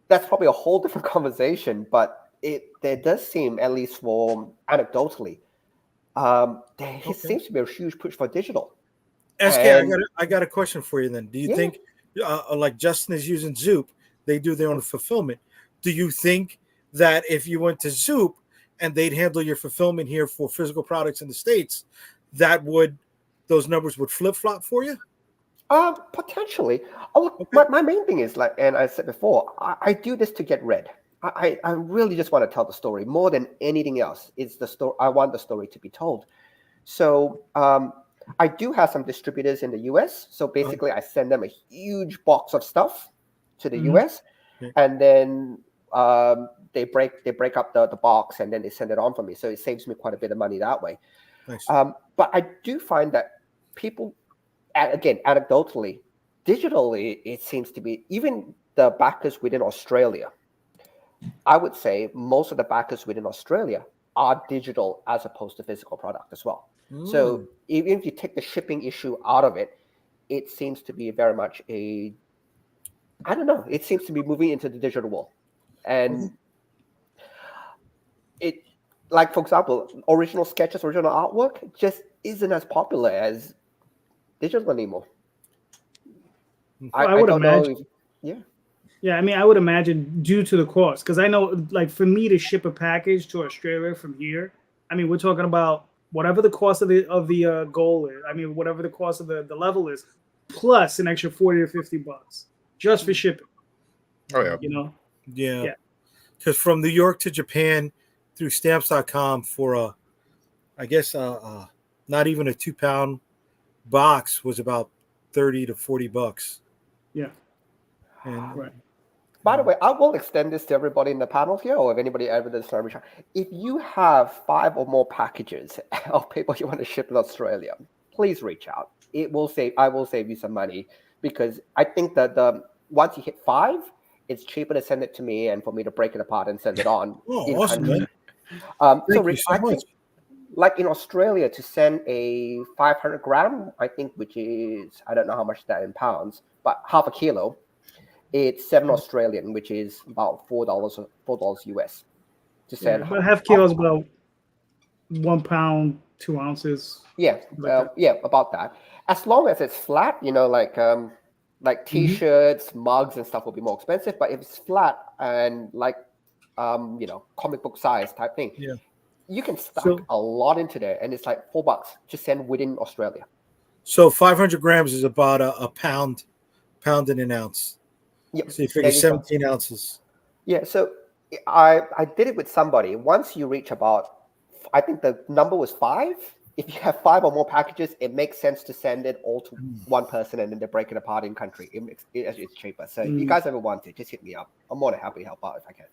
that's probably a whole different conversation. But there does seem, at least for anecdotally, there seems to be a huge push for digital.
SK, I got a question for you then. Do you think, like Justin is using Zoop, they do their own fulfillment. Do you think that if you went to Zoop and they'd handle your fulfillment here for physical products in the States, those numbers would flip-flop for you?
Potentially. Oh, look, my main thing is, like, and I said before, I do this to get read. I really just want to tell the story more than anything else. It's the story. I want the story to be told. So I do have some distributors in the US. So basically, I send them a huge box of stuff to the US, and then they break up the box, and then they send it on for me. So it saves me quite a bit of money that way.
Nice.
But I do find that people, again, anecdotally, digitally, it seems to be, even the backers within Australia, I would say most of the backers within Australia are digital as opposed to physical product as well. So even if you take the shipping issue out of it, it seems to be very much I don't know, it seems to be moving into the digital world. And it, like, for example, original sketches, original artwork just isn't as popular as digital anymore.
I would imagine. Yeah, I mean, I would imagine due to the cost, because I know, like, for me to ship a package to Australia from here, I mean, we're talking about whatever the cost of the goal is. I mean, whatever the cost of the level is, plus an extra $40 or $50 just for shipping.
Oh yeah,
you know.
Yeah. Because from New York to Japan through stamps.com for I guess not even a 2-pound box was about $30 to $40.
Yeah.
And
By the way, I will extend this to everybody in the panel here, or if anybody ever does reach out. If you have 5 or more packages of people you want to ship in Australia, please reach out. I will save you some money, because I think that once you hit 5, it's cheaper to send it to me and for me to break it apart and send it on.
Oh, awesome,
country.
man. Thank you so
I
much.
think, like in Australia, to send a 500 gram, I think, which is, I don't know how much that in pounds, but half a kilo, it's 7 Australian, which is about $4 US to send.
But half kilo is about 1 pound, 2 ounces.
Yeah, yeah, about that. As long as it's flat, like T-shirts, mugs, and stuff will be more expensive. But if it's flat and like, comic book size type thing, you can stack a lot into there, and it's like $4 to send within Australia.
So 500 grams is about a pound and an ounce.
Yep.
So you figure 17 ounces.
Yeah. So I did it with somebody. Once you reach about, I think the number was 5. If you have 5 or more packages, it makes sense to send it all to one person, and then they break it apart in country. It's cheaper. So if you guys ever want it, just hit me up. I'm more than happy to help out if I can.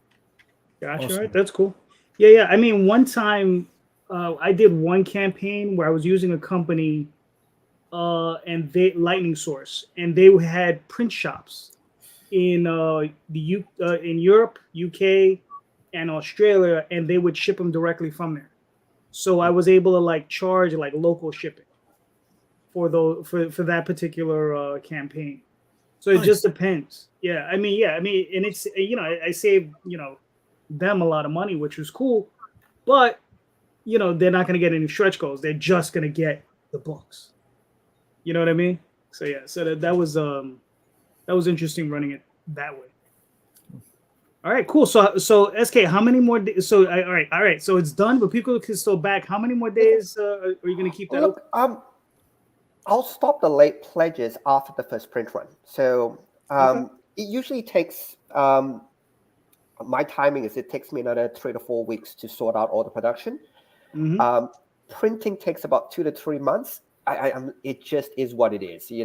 Gotcha.
Awesome.
Right. That's cool. Yeah. I mean, one time I did one campaign where I was using a company and Lightning Source, and they had print shops in in Europe, UK, and Australia, and they would ship them directly from there. So I was able to like charge like local shipping for that particular campaign. So it just depends. I mean, and it's I saved them a lot of money, which was cool, but they're not going to get any stretch goals. They're just going to get the books. You know what I mean? So that was interesting running it that way. All right, cool. So SK, how many more days? So all right. So it's done, but people can still back. How many more days are you going to keep that
open? I'll stop the late pledges after the first print run. So it usually takes. My timing is it takes me another 3 to 4 weeks to sort out all the production. Printing takes about 2 to 3 months. It just is what it is. You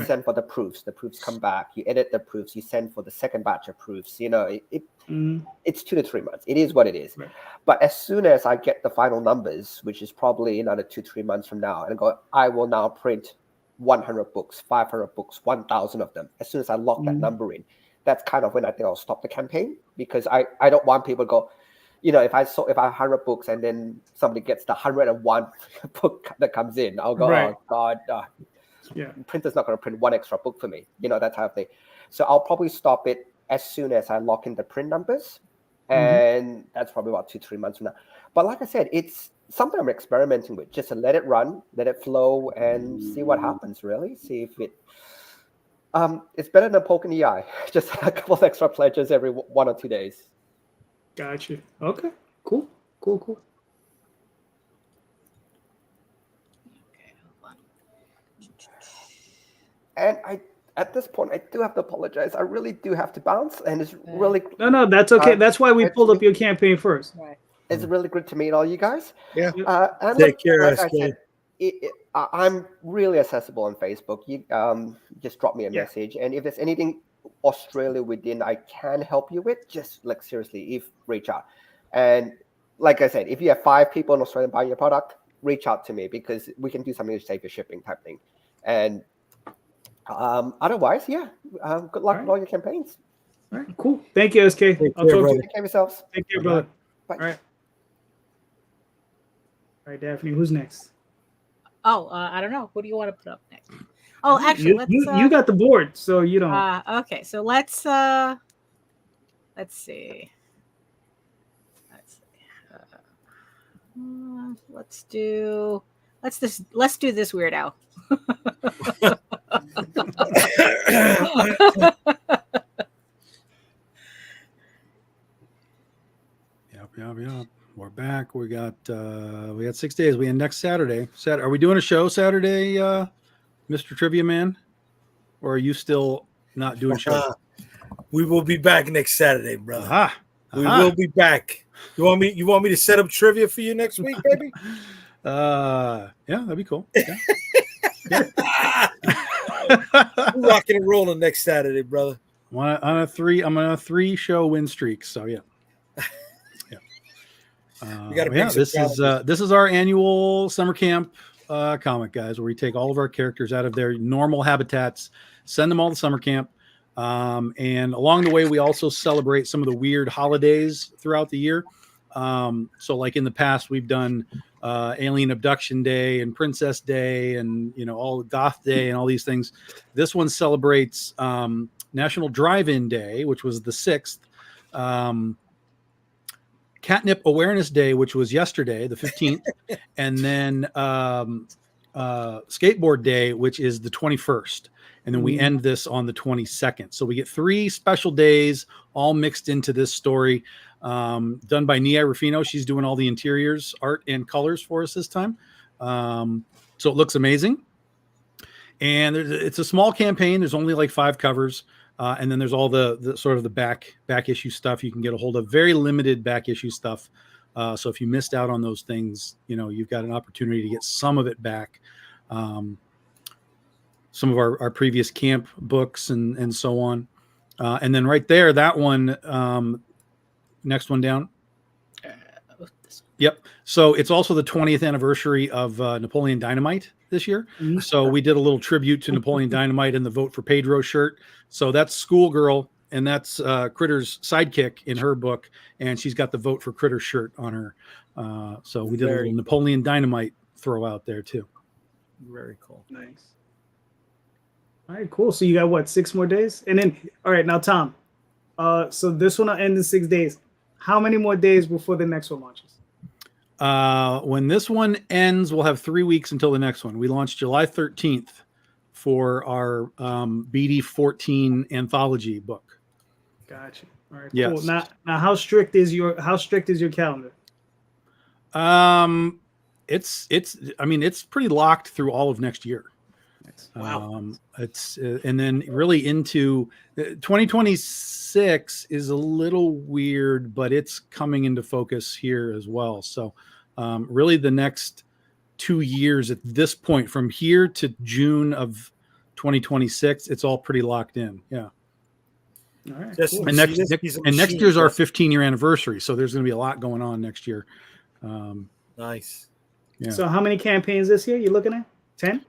send for the proofs come back, you edit the proofs, you send for the second batch of proofs. It's 2 to 3 months. It is what it is. Right. But as soon as I get the final numbers, which is probably another 2-3 months from now, and I will now print 100 books, 500 books, 1,000 of them. As soon as I lock that number in, that's kind of when I think I'll stop the campaign, because I don't want people to go, if I have 100 books and then somebody gets the 101 book that comes in, I'll go, oh God, printer's not going to print one extra book for me, that type of thing. So I'll probably stop it as soon as I lock in the print numbers, and that's probably about 2-3 months from now. But like I said, it's something I'm experimenting with, just to let it run, let it flow, and see what happens. Really, see if it. It's better than a poke in the eye. Just a couple of extra pledges every 1 or 2 days.
Gotcha. Okay. Cool.
And at this point, I do have to apologize. I really do have to bounce, and it's really
no, that's okay. That's why we pulled up your campaign first.
Right.
It's really good to meet all you guys.
Yeah.
And
take care,
like I said, I'm really accessible on Facebook. You just drop me a message, and if there's anything Australia within I can help you with, just like seriously, reach out. And like I said, if you have 5 people in Australia buying your product, reach out to me, because we can do something to save your shipping type thing. And otherwise, good luck with all your campaigns.
All right, cool. Thank you, SK.
Take care of yourselves.
Take care, brother.
Bye.
All right, Daphne, who's next?
Oh, I don't know. Who do you want to put up next? Oh, actually,
you got the board, so you don't.
Okay, so let's see. Let's do this Weird Al.
Yep. We're back. We got 6 days. We end next Saturday. Are we doing a show Saturday, Mr. Trivia Man? Or are you still not doing shows?
We will be back next Saturday, brother. We
Uh-huh.
will be back. You want me to set up trivia for you next week, baby?
Yeah, that'd be cool. Yeah.
We're rocking and rolling next Saturday, brother.
I'm on a 3-show win streak. So yeah.
We got to bring some
this is our annual summer camp comic, guys, where we take all of our characters out of their normal habitats, send them all to summer camp, and along the way we also celebrate some of the weird holidays throughout the year. So like in the past we've done Alien Abduction Day and Princess Day and all Goth Day and all these things. This one celebrates National Drive-In Day, which was the 6th. Catnip Awareness Day, which was yesterday, the 15th, and then Skateboard Day, which is the 21st. And then we end this on the 22nd. So we get 3 special days all mixed into this story, done by Nia Rufino. She's doing all the interiors, art, and colors for us this time. So it looks amazing. And it's a small campaign. There's only like 5 covers. And then there's all the sort of the back issue stuff you can get a hold of. Very limited back issue stuff. So if you missed out on those things, you've got an opportunity to get some of it back. Some of our previous camp books and so on. And then right there, that one, next one down. Yep. So it's also the 20th anniversary of Napoleon Dynamite this year. So we did a little tribute to Napoleon Dynamite in the Vote for Pedro shirt. So that's Schoolgirl, and that's Critter's sidekick in her book, and she's got the Vote for Critter shirt on her. So we did a little Napoleon Dynamite throw out there too.
Very cool.
Nice. All right, cool. So you got what, 6 more days? And then, all right, now Tom. So this one will end in 6 days. How many more days before the next one launches?
When this one ends, we'll have 3 weeks until the next one. We launched July 13th for our BD 14 anthology book.
Gotcha. All right.
Yes.
Cool. Now how strict is your calendar?
It's pretty locked through all of next year.
Wow.
It's and then really into 2026 is a little weird, but it's coming into focus here as well. So really the next 2 years at this point, from here to June of 2026, it's all pretty locked in. Yeah.
All right.
Cool. And next year's our 15-year anniversary. So there's going to be a lot going on next year.
Nice.
Yeah.
So how many campaigns this year you looking at? 10?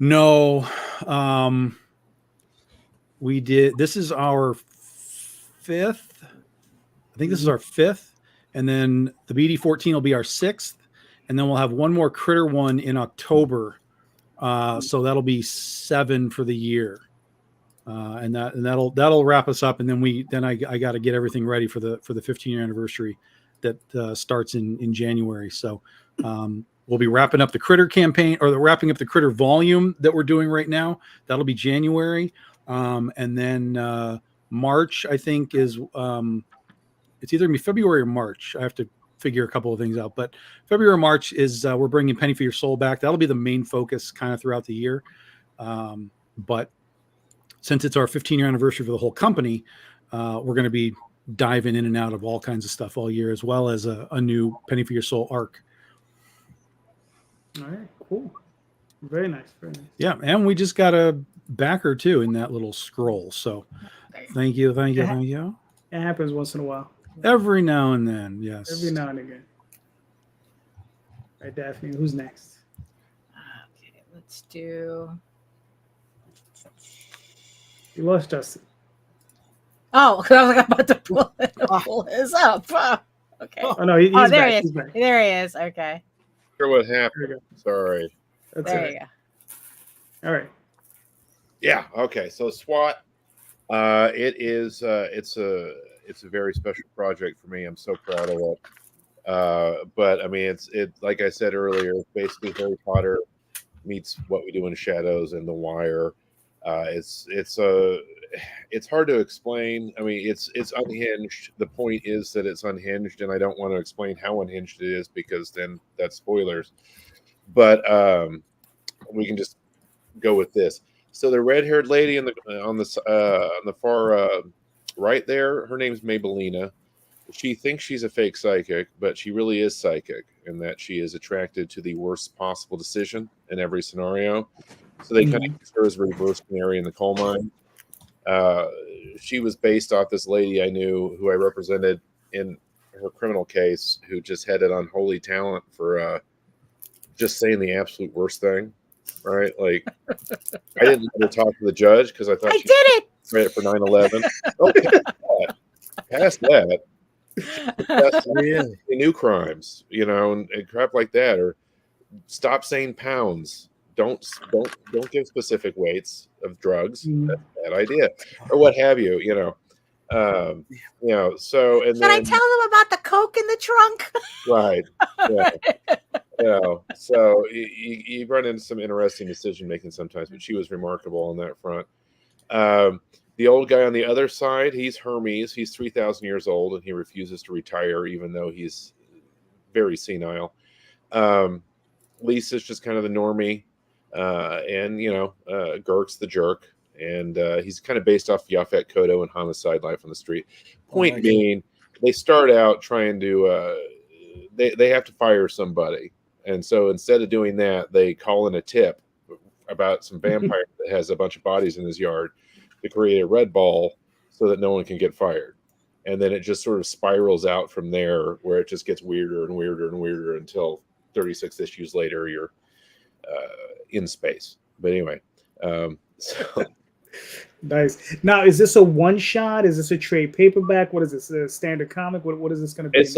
No, we did. This is our 5th. I think this is our 5th, and then the BD 14 will be our 6th, and then we'll have one more Critter one in October. So that'll be 7 for the year, and that'll wrap us up. And then I got to get everything ready for the 15-year anniversary that starts in January. So. We'll be wrapping up the Critter campaign, or wrapping up the Critter volume that we're doing right now. That'll be January. And then March, I think, is it's either going to be February or March. I have to figure a couple of things out. But February or March is we're bringing Penny for Your Soul back. That'll be the main focus kind of throughout the year. But since it's our 15-year anniversary for the whole company, we're going to be diving in and out of all kinds of stuff all year, as well as a new Penny for Your Soul arc.
All right, cool. Very nice, very nice.
Yeah, and we just got a backer too in that little scroll. So thank you.
It happens once in a while.
Every now and then, yes.
Every now and again. All right, Daphne, who's next?
Okay, let's do.
You lost Justin.
Oh, I was about to pull his up. Oh, okay.
Oh no, he's
there
back.
he is.
He's back.
There he is. Okay.
Sure what happened. Sorry.
That's
There
it.
you go.
All right.
Yeah. Okay. So SWAT, it's a very special project for me. I'm so proud of it. But I mean, it's like I said earlier, basically Harry Potter meets What We Do in Shadows and The Wire. It's hard to explain. I mean, it's unhinged. The point is that it's unhinged, and I don't want to explain how unhinged it is because then that's spoilers. But we can just go with this. So the red-haired lady on the far right there, her name's Mabelina. She thinks she's a fake psychic, but she really is psychic, in that she is attracted to the worst possible decision in every scenario. So they kind of use her as a reverse canary in the coal mine. She was based off this lady I knew who I represented in her criminal case, who just had an unholy talent for just saying the absolute worst thing, right? Like, I didn't want to talk to the judge because I thought
I
she
did it.
credit for 9/11. Okay, past that. That's
Really?
new crimes, and crap like that, or stop saying pounds. Don't give specific weights of drugs. That's a bad idea, or what have you. So and
Should I
then
tell them about the Coke in the trunk?
right, yeah. So you run into some interesting decision making sometimes, but she was remarkable on that front. The old guy on the other side, he's Hermes. He's 3,000 years old, and he refuses to retire, even though he's very senile. Lisa's just kind of the normie, and Girk's the jerk, and he's kind of based off Yaphet Kotto and Homicide: Life on the Street. Point being, they start out trying to they have to fire somebody, and so instead of doing that, they call in a tip about some vampire that has a bunch of bodies in his yard to create a red ball so that no one can get fired. And then it just sort of spirals out from there, where it just gets weirder and weirder and weirder until 36 issues later, you're in space. But anyway, so
Nice. Now, is this a one shot? Is this a trade paperback? What is this? A standard comic? What is this going to be?
It's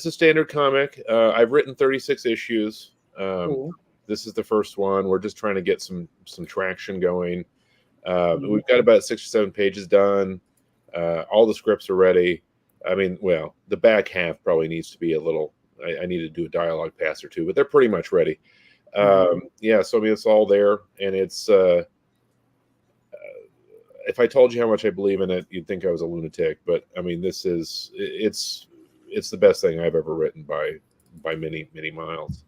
a standard comic. I've written 36 issues.
Cool.
This is the first one. We're just trying to get some traction going. We've got about 6 or 7 pages done. All the scripts are ready. I mean, well, the back half probably needs to be a little. I need to do a dialogue pass or two, but they're pretty much ready. Yeah, so I mean, it's all there, and it's. If I told you how much I believe in it, you'd think I was a lunatic. But I mean, it's the best thing I've ever written by many miles.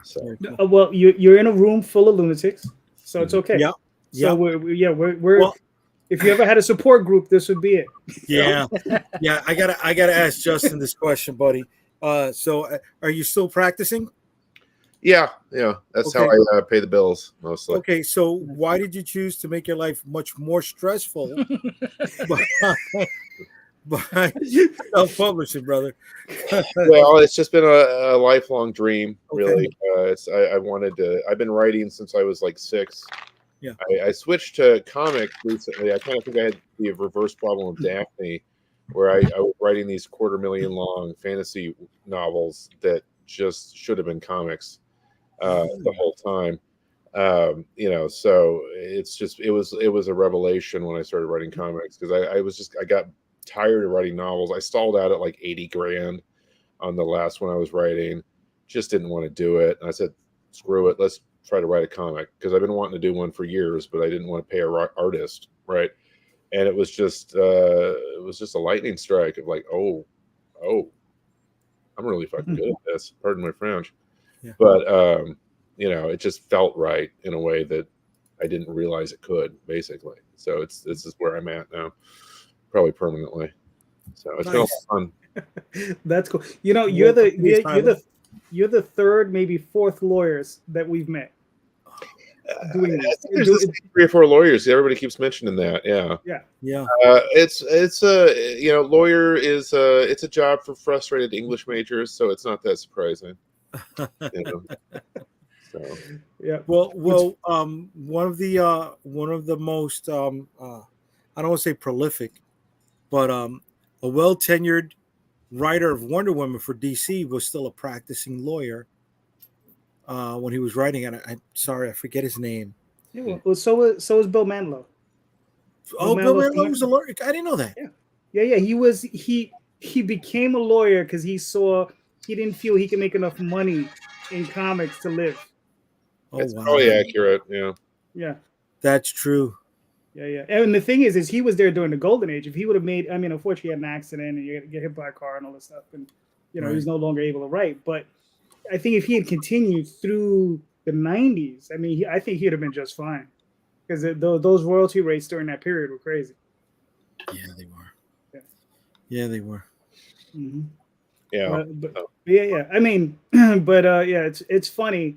So
Well, you're in a room full of lunatics, so it's okay.
Yeah.
So we're well, if you ever had a support group, this would be it.
Yeah. Yeah. I gotta ask Justin this question, buddy. So are you still practicing?
Yeah. That's how I pay the bills mostly.
Okay, so why did you choose to make your life much more stressful by self-publishing, brother?
Well, it's just been a lifelong dream, really. I wanted to. I've been writing since I was like 6.
Yeah,
I switched to comics recently. I kind of think I had the reverse problem of Daphne, where I was writing these 250,000 long fantasy novels that just should have been comics the whole time. So it was a revelation when I started writing comics, because I got tired of writing novels. I stalled out at like 80 grand on the last one I was writing. Just didn't want to do it. And I said, screw it, let's try to write a comic, because I've been wanting to do one for years, but I didn't want to pay an artist, right? And it was just a lightning strike of like, oh, I'm really fucking good at this. Pardon my French. Yeah. But it just felt right in a way that I didn't realize it could, basically. So this is where I'm at now, probably permanently. So it's been a lot of fun.
That's cool. You're the third, maybe fourth lawyers that we've met. Doing this.
There's 3 or 4 lawyers. Everybody keeps mentioning that. Yeah. It's a lawyer is it's a job for frustrated English majors, so it's not that surprising. So
yeah. Well, one of the most I don't want to say prolific, but a well tenured writer of Wonder Woman for DC was still a practicing lawyer when he was writing it. I'm sorry, I forget his name.
Yeah, well, so was Bill Manilow.
Bill Manilow was a lawyer. I didn't know that.
Yeah. He became a lawyer because he didn't feel he could make enough money in comics to live.
That's probably accurate.
Yeah.
That's true.
Yeah. And the thing is he was there during the golden age. If he would have made, unfortunately he had an accident and you get hit by a car and all this stuff, and he's no longer able to write. But I think if he had continued through the 90s, I think he'd have been just fine, because those royalty rates during that period were crazy.
Yeah, they were. Yeah, they were.
Mm-hmm.
Yeah.
It's funny.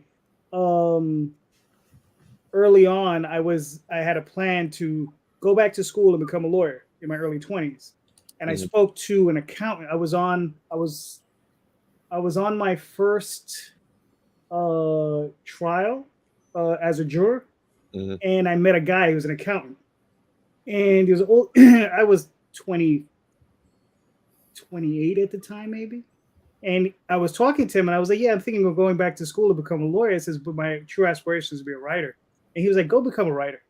Early on, I had a plan to go back to school and become a lawyer in my early 20s. And I spoke to an accountant. I was on my first trial as a juror, and I met a guy who was an accountant, and he was old. I was 28 at the time, maybe. And I was talking to him, and I was like, "Yeah, I'm thinking of going back to school to become a lawyer." I says, "But my true aspiration is to be a writer." And he was like, "Go become a writer."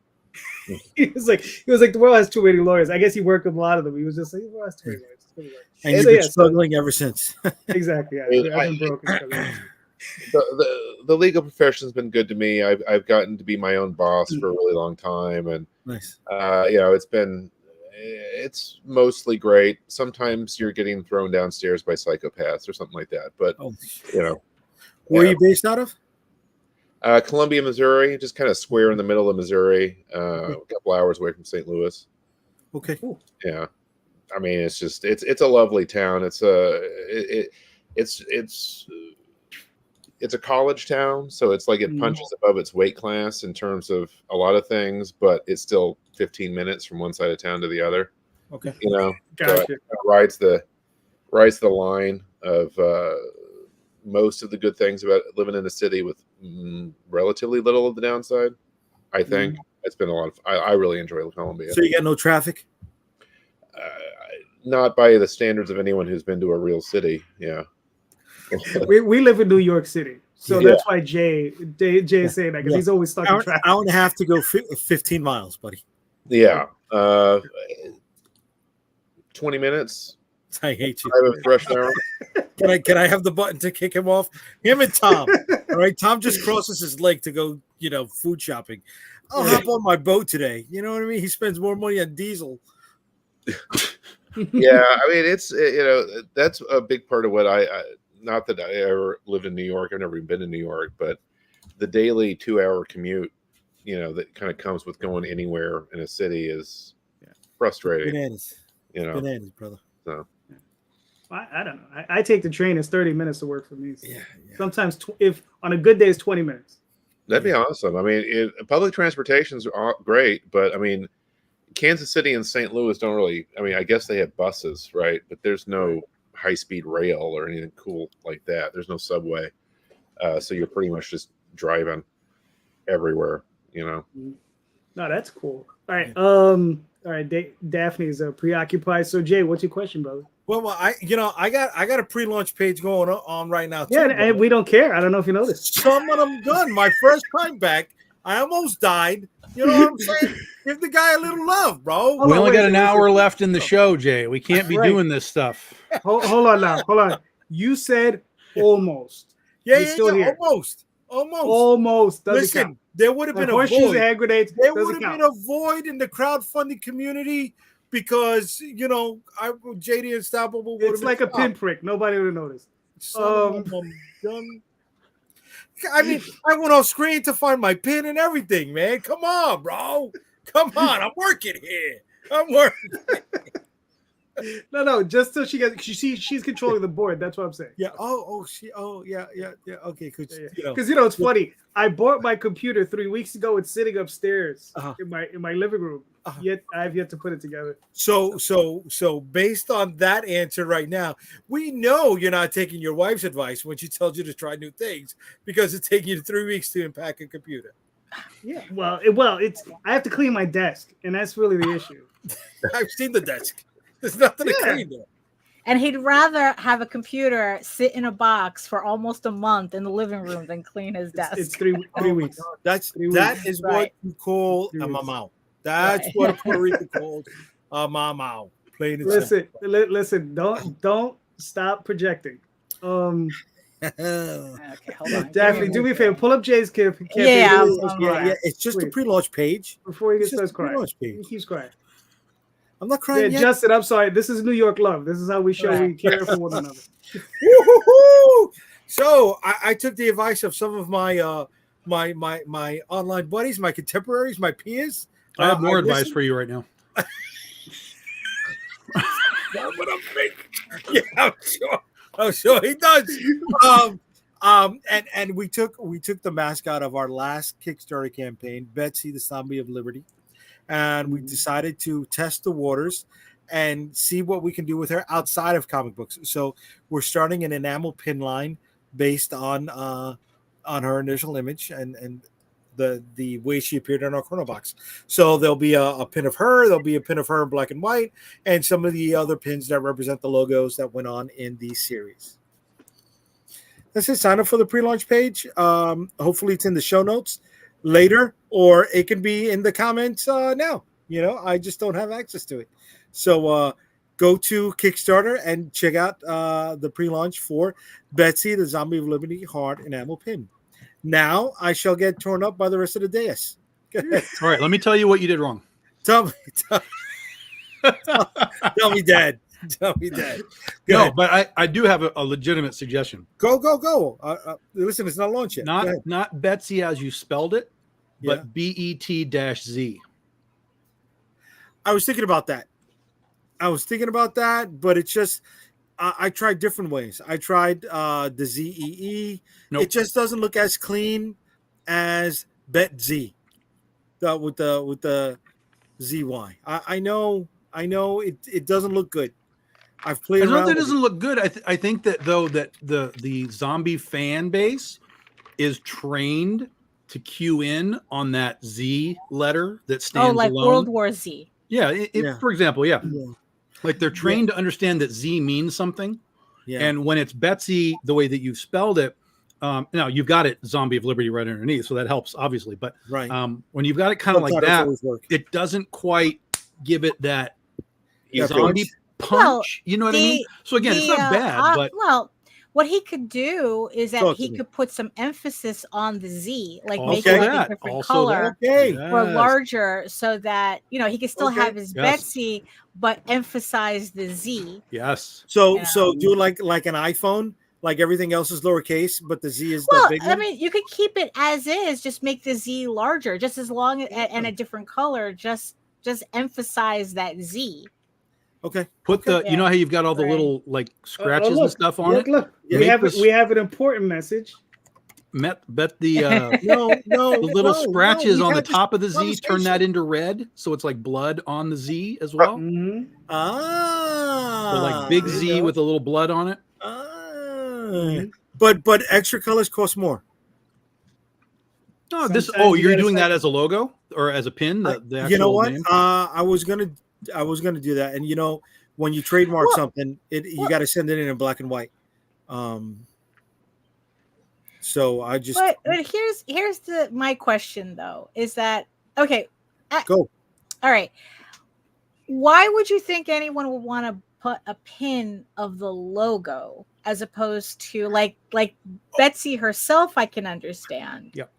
he was like, "The world has too many lawyers." I guess he worked with a lot of them. He was just like, "The world has too many lawyers."
And you've been struggling ever since.
Exactly. Yeah. I've been broke.
The legal profession has been good to me. I've gotten to be my own boss for a really long time, and
nice.
It's mostly great. Sometimes you're getting thrown downstairs by psychopaths or something like that. But
where are you based out of?
Columbia, Missouri, just kind of square in the middle of Missouri, a couple hours away from St. Louis.
Okay.
Yeah, I mean, it's a lovely town. It's a college town, so it's like it punches above its weight class in terms of a lot of things, but it's still 15 minutes from one side of town to the other.
Okay.
So it rides the line of most of the good things about living in a city with relatively little of the downside. I think it's been a lot of. I really enjoy Columbia.
So you got no traffic?
Not by the standards of anyone who's been to a real city. Yeah.
we live in New York City, so that's why Jay is saying that, because he's always stuck in traffic.
I don't have to go 15 miles, buddy.
Yeah. 20 minutes.
I hate you. Can I have the button to kick him off? Him and Tom. All right, Tom just crosses his leg to go, food shopping. I'll hop on my boat today. You know what I mean? He spends more money on diesel.
Yeah, I mean, it's that's a big part of what I not that I ever lived in New York. I've never even been in New York, but the daily 2-hour commute, that kind of comes with going anywhere in a city is frustrating.
Bananas. Bananas, brother.
So
I don't know. I take the train. It's 30 minutes to work for me. So sometimes if on a good day, it's 20 minutes.
That'd be awesome. I mean, public transportation's great, but I mean, Kansas City and St. Louis don't really. I mean, I guess they have buses, right? But there's no high-speed rail or anything cool like that. There's no subway, so you're pretty much just driving everywhere.
No, that's cool. All right. All right. Daphne is preoccupied. So Jay, what's your question, brother?
Well, I got a pre-launch page going on right now. Too,
and we don't care. I don't know if you noticed.
Some of them done. My first time back, I almost died. You know what I'm saying? Give the guy a little love, bro.
We only got an hour left in the show, Jay. We can't be doing this stuff.
Hold on now. Hold on. You said almost.
Almost.
Almost.
Listen,
count.
There would have been a
void. Hand grenades.
There would have been a void in the crowdfunding community because JD Unstoppable.
It's like a pinprick. Nobody would have noticed.
I mean, I went off screen to find my pin and everything, man. Come on, bro. Come on. I'm working here. I'm working.
No, just so she's controlling the board. That's what I'm saying.
Yeah. Yeah. Okay. Because
it's funny. I bought my computer 3 weeks ago. It's sitting upstairs in my living room. Yet I've yet to put it together.
So based on that answer right now, we know you're not taking your wife's advice when she tells you to try new things because it's taking you 3 weeks to unpack a computer.
Yeah. Well, I have to clean my desk, and that's really the issue.
I've seen the desk. There's nothing to clean there.
And he'd rather have a computer sit in a box for almost a month in the living room than clean his desk.
It's 3 weeks.
That is what you call a mamau. That's what a Puerto Rican calls a mamau.
Listen. Don't stop projecting.
Okay, hold on.
Daphne, do me a favor. Pull up Jay's campaign.
Yeah.
It's just a pre-launch page.
Before he starts crying. He keeps crying.
I'm not crying yet.
Justin, I'm sorry. This is New York love. This is how we show we care for one another.
Woo-hoo-hoo! So I took the advice of some of my my online buddies, my contemporaries, my peers.
I have more advice for you right now.
I'm sure he does. And we took the mascot of our last Kickstarter campaign, Betsy, the Zombie of Liberty. and we decided to test the waters and see what we can do with her outside of comic books. So we're starting an enamel pin line based on her initial image and the way she appeared in our Chrono box. So there'll be a pin of her, there'll be a pin of her in black and white, and some of the other pins that represent the logos that went on in the series. That's it. Sign up for the pre-launch page. Hopefully it's in the show notes later, or it can be in the comments now. I just don't have access to it. So go to Kickstarter and check out the pre-launch for Betsy, the Zombie of Liberty hard enamel pin. Now I shall get torn up by the rest of the dais.
All right, let me tell you what you did wrong.
Tell me, Dad. Tell me, Dad.
No, but I do have a legitimate suggestion.
Go. Listen, it's not launched yet.
Not Betsy as you spelled it, but
Yeah.
BET-Z.
I was thinking about that. But it's just I tried different ways. I tried the ZEE.
Nope.
It just doesn't look as clean as Bet-Z with the ZY. I know it doesn't look good. I've played
I know
around.
that
with
doesn't look good. I think that though that the zombie fan base is trained to cue in on that Z letter that stands
like
alone.
World War Z.
Yeah,
Yeah.
For example, yeah.
Yeah.
Like they're trained to understand that Z means something.
Yeah.
And when it's Betsy, the way that you've spelled it, now you've got it Zombie of Liberty right underneath, so that helps obviously. But
Right.
When you've got it kind of like
Subtitles
that,
always work.
it doesn't quite give it that
Yeah,
zombie punch.
Well,
you know what I mean? So again, it's not bad, but
what he could do is that
Talk to
he
me.
could put some emphasis on the Z, like
Also
make it like
that,
a different
also
color
Okay.
or
Yes.
larger, so that he can still
Okay.
have his
Yes.
Betsy, but emphasize the Z.
Yes.
So
Yeah.
do like an iPhone, like everything else is lowercase, but the Z is
Well,
the big
I
one.
mean, you could keep it as is, just make the Z larger, just as long and a different color, just emphasize that Z.
Okay.
Put the
Yeah.
you know how you've got all the
Right.
little like scratches and stuff on
look,
it?
Look,
Make
we have an important message.
Bet the
No,
the little scratches
we've
on the
had this
top of the Z, turn that
conversation.
into red, so it's like blood on the Z as well.
Mhm.
Ah,
So like big
there you
Z
go.
with a little blood on it.
Ah. But extra colors cost more.
No,
Sometimes
you're
you gotta
doing that
cycle.
as a logo or as a pin. The actual
You know what?
name?
I was gonna do that, and when you trademark
Well-
something, you
well-
got to send it in black and white. So I just
But here's my question though, is that okay?
go.
All right. Why would you think anyone would want to put a pin of the logo as opposed to like Betsy herself? I can understand.
Yep.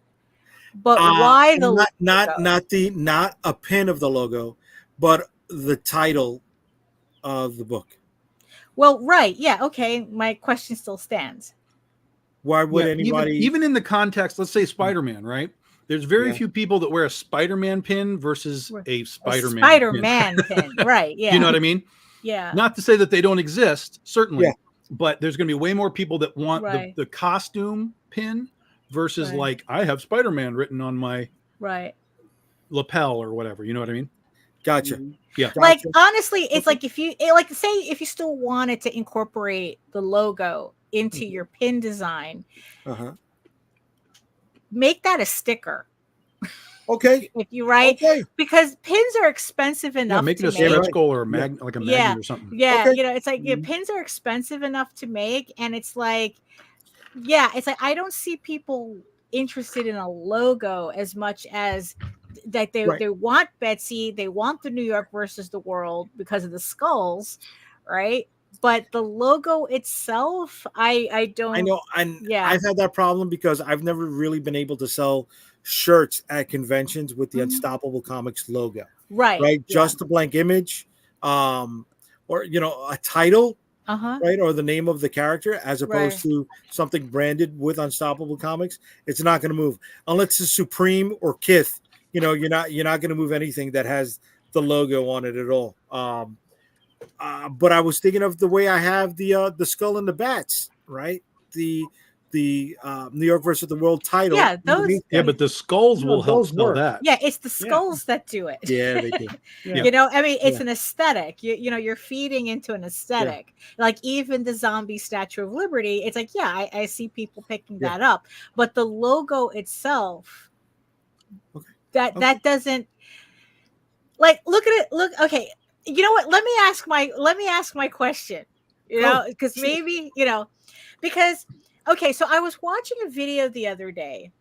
But why the logo?
not a pin of the logo, but the title of the book.
Well, right. Yeah. Okay. My question still stands.
Why would
Yeah,
anybody
even in the context, let's say Spider-Man, right? There's very
Yeah.
few people that wear a Spider-Man pin versus a Spider-Man.
Spider-Man pin. Right. Yeah.
You know what I mean?
Yeah.
Not to say that they don't exist, certainly,
Yeah.
but there's going to be way more people that want
Right.
the costume pin versus
Right.
like I have Spider-Man written on my
Right.
lapel or whatever. You know what I mean?
Gotcha.
Yeah.
Like
Gotcha.
honestly, it's like if you say if you still wanted to incorporate the logo into your pin design,
Uh-huh.
make that a sticker.
Okay.
If you right,
Okay.
because pins are expensive
Yeah,
enough
make it
to
a
make.
stretch
Right.
goal or a like a magnet
Yeah.
or something.
Yeah,
Okay.
it's like pins are expensive enough to make, and it's like, it's like I don't see people interested in a logo as much as that they
Right.
they want Betsy, they want the New York versus the world because of the skulls, right? But the logo itself, I don't.
I know, and
Yeah.
I've had that problem because I've never really been able to sell shirts at conventions with the
Mhm.
Unstoppable Comics logo.
Right.
Right?
Yeah.
Just a blank image, or a title,
Uh-huh.
right? Or the name of the character, as opposed
Right.
to something branded with Unstoppable Comics. It's not going to move unless it's Supreme or Kith. You're not going to move anything that has the logo on it at all. But I was thinking of the way I have the skull and the bats, right? The the New York versus the World title.
Yeah, those.
Yeah, but the skulls
No,
will help
those
spell
work.
that.
Yeah, it's the skulls that do it.
Yeah, they do.
Yeah.
You know, I mean, it's
Yeah.
an aesthetic. You know, you're feeding into an aesthetic. Like even the zombie Statue of Liberty, it's like, yeah, I see people picking
Yeah.
that up, but the logo itself, that doesn't, like, look at it. Look, okay, you know what? Let me ask my question. You know, because
sure.
maybe, you know, because okay, so I was watching a video the other day.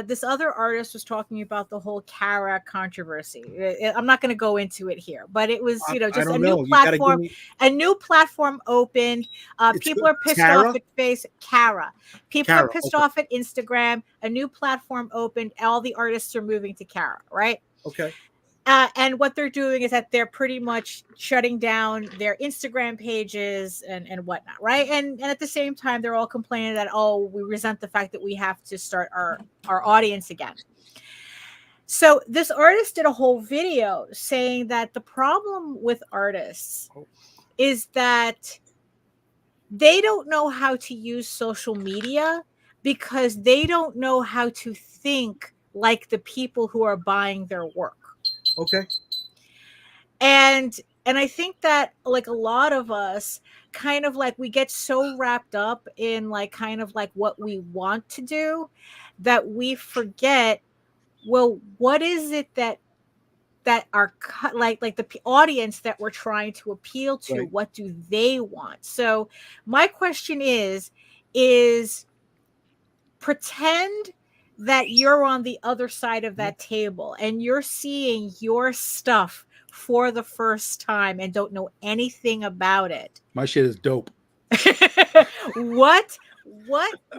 This other artist was talking about the whole Kara controversy. I'm not going to go into it here, but it was, you know,
I
just a
don't
new
know. You gotta give
platform.
me-
A new platform opened.
It's
People
good.
are pissed
Kara?
off at Kara. People
Kara,
are pissed
okay.
off at Instagram. A new platform opened. All the artists are moving to Kara, right?
Okay.
And what they're doing is that they're pretty much shutting down their Instagram pages and whatnot, right? And at the same time, they're all complaining that, oh, we resent the fact that we have to start our audience again. So this artist did a whole video saying that the problem with artists is that they don't know how to use social media because they don't know how to think like the people who are buying their work.
Okay.
And I think that, like, a lot of us kind of like, we get so wrapped up in like kind of like what we want to do that we forget, well, what is it that our like the audience that we're trying to appeal to,
Right.
what do they want? So my question is pretend that you're on the other side of that table and you're seeing your stuff for the first time and don't know anything about it.
My shit is dope.
What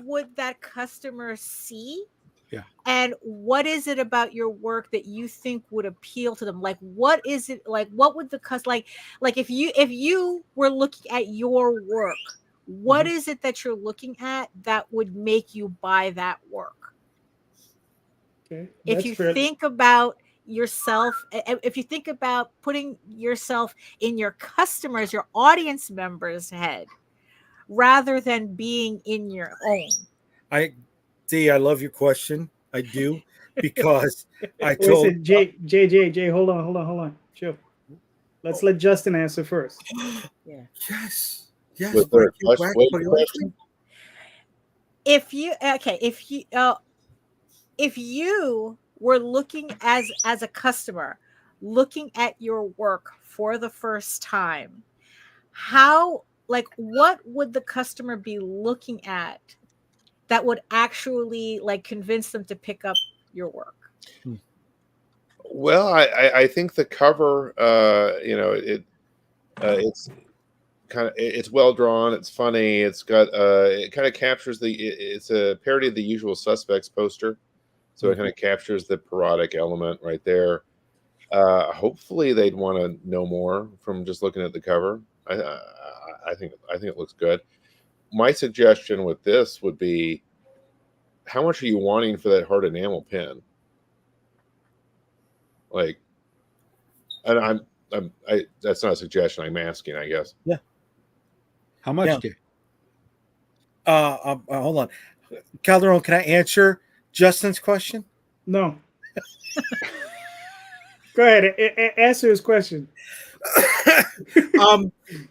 would that customer see?
Yeah.
And what is it about your work that you think would appeal to them? Like, what is it, like, what would the like if you were looking at your work, what is it that you're looking at that would make you buy that work?
Okay.
If you think about yourself, if you think about putting yourself in your customers, your audience members' head, rather than being in your own.
Dee, I love your question. I do, because I
Wait,
told
Jay, hold on. Chill. Let's let Justin answer first.
Yeah.
Yes.
Was there a question?
If you were looking as a customer, looking at your work for the first time, how, like, what would the customer be looking at that would actually like convince them to pick up your work?
Well, I think the cover, you know, it's kind of, it's well drawn, it's funny, it's got it kind of captures it's a parody of the Usual Suspects poster, so it kind of captures the parodic element right there. Hopefully they'd want to know more from just looking at the cover. I think it looks good. My suggestion with this would be, how much are you wanting for that hard enamel pin? Like, and that's not a suggestion, I'm asking, I guess.
Yeah.
How much?
Yeah. Hold on, Calderon, can I answer Justin's question?
No. Go ahead. Answer his question.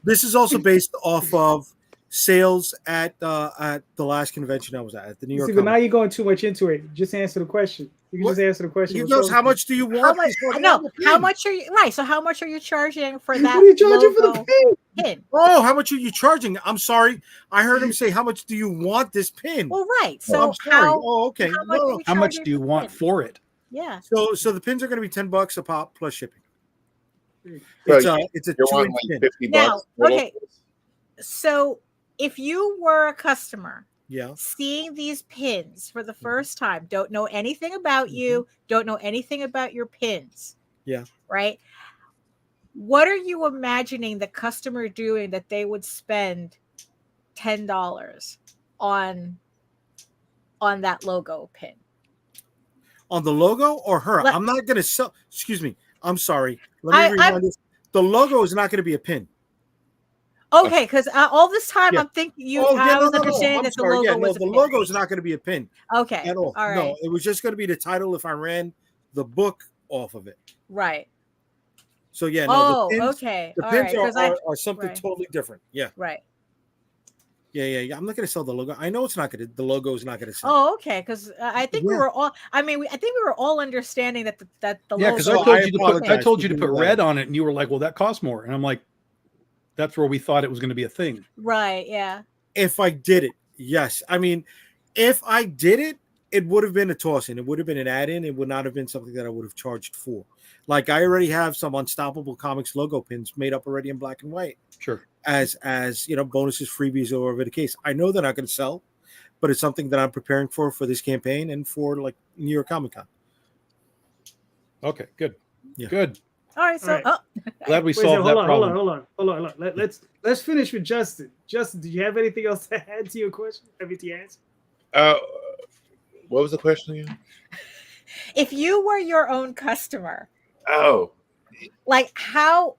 This is also based off of sales at the last convention I was at the New York.
See, but now you're going too much into it. Just answer the question. You can just answer the question.
He goes, how much do you want?
How much? No, how much are you? Right. So how much are you charging for that?
What are you charging for the
pin?
Oh, how much are you charging? I'm sorry, I heard him say, how much do you want this pin?
Well, right. So
I'm sorry. Okay.
How
much do you want for it?
Yeah.
So the pins are going to be $10 a pop plus shipping.
So
It's a
you're
2-inch
wanting like
pin.
$50.
Now,
total?
okay. So if you were a customer,
Yeah.
seeing these pins for the first time, don't know anything about you, don't know anything about your pins.
Yeah.
Right. What are you imagining the customer doing that they would spend $10 on that logo pin?
On the logo or her? I'm not going to sell. Excuse me. I'm sorry. Let me rewind this. The logo is not going to be a pin.
Okay, because all this time
Yeah.
I'm thinking
yeah,
I was
no,
understanding
I'm
that the
sorry.
logo
Yeah,
was
the
a pin.
logo is not going to be a pin
Okay,
at all.
all right,
No, it was just going to be the title if I ran the book off of it.
right.
So yeah, no,
Oh, okay,
the
all
pins
right. Because
are something
right.
totally different. Yeah.
right.
Yeah. I'm not going to sell the logo. I know it's not going to. The logo is not going to sell.
Oh, okay. Because I think we
Yeah.
were all. I mean, I think we were all understanding that the
Yeah,
logo.
because
So
I
I
told you to
apologize for
put
doing
red
that.
on it, and you were like, "Well, that costs more," and I'm like, "That's where we thought it was going to be a thing."
Right. Yeah.
If I did it, yes. I mean, if I did it, it would have been a toss-in. It would have been an add-in. It would not have been something that I would have charged for. Like I already have some Unstoppable Comics logo pins made up already in black and white
Sure.
as bonuses, freebies, or whatever the case. I know they're not going to sell, but it's something that I'm preparing for this campaign and for like New York Comic Con.
Okay. Good.
Yeah.
Good.
All right. So,
All
Glad we
Wait,
solved that problem.
hold on. Let's finish with Justin. Justin, do you have anything else to add to your question? Everything to answer?
What was the question again?
if you were your own customer,
Oh,
like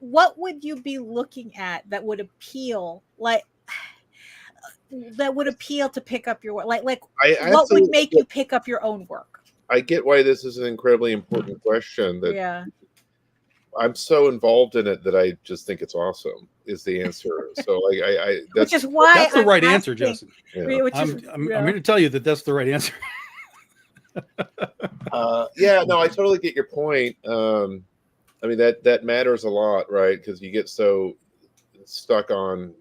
what would you be looking at that would appeal, to pick up your work? Like what would make you pick up your own work?
I get why this is an incredibly important question. That
Yeah.
I'm so involved in it that I just think it's awesome. Is the answer? So I
Which is why
That's the
I'm
right answer,
asking-
Justin.
Yeah.
I'm here to tell you that that's the right answer.
Yeah, no, I totally get your point. I mean that matters a lot, right? Because you get so stuck on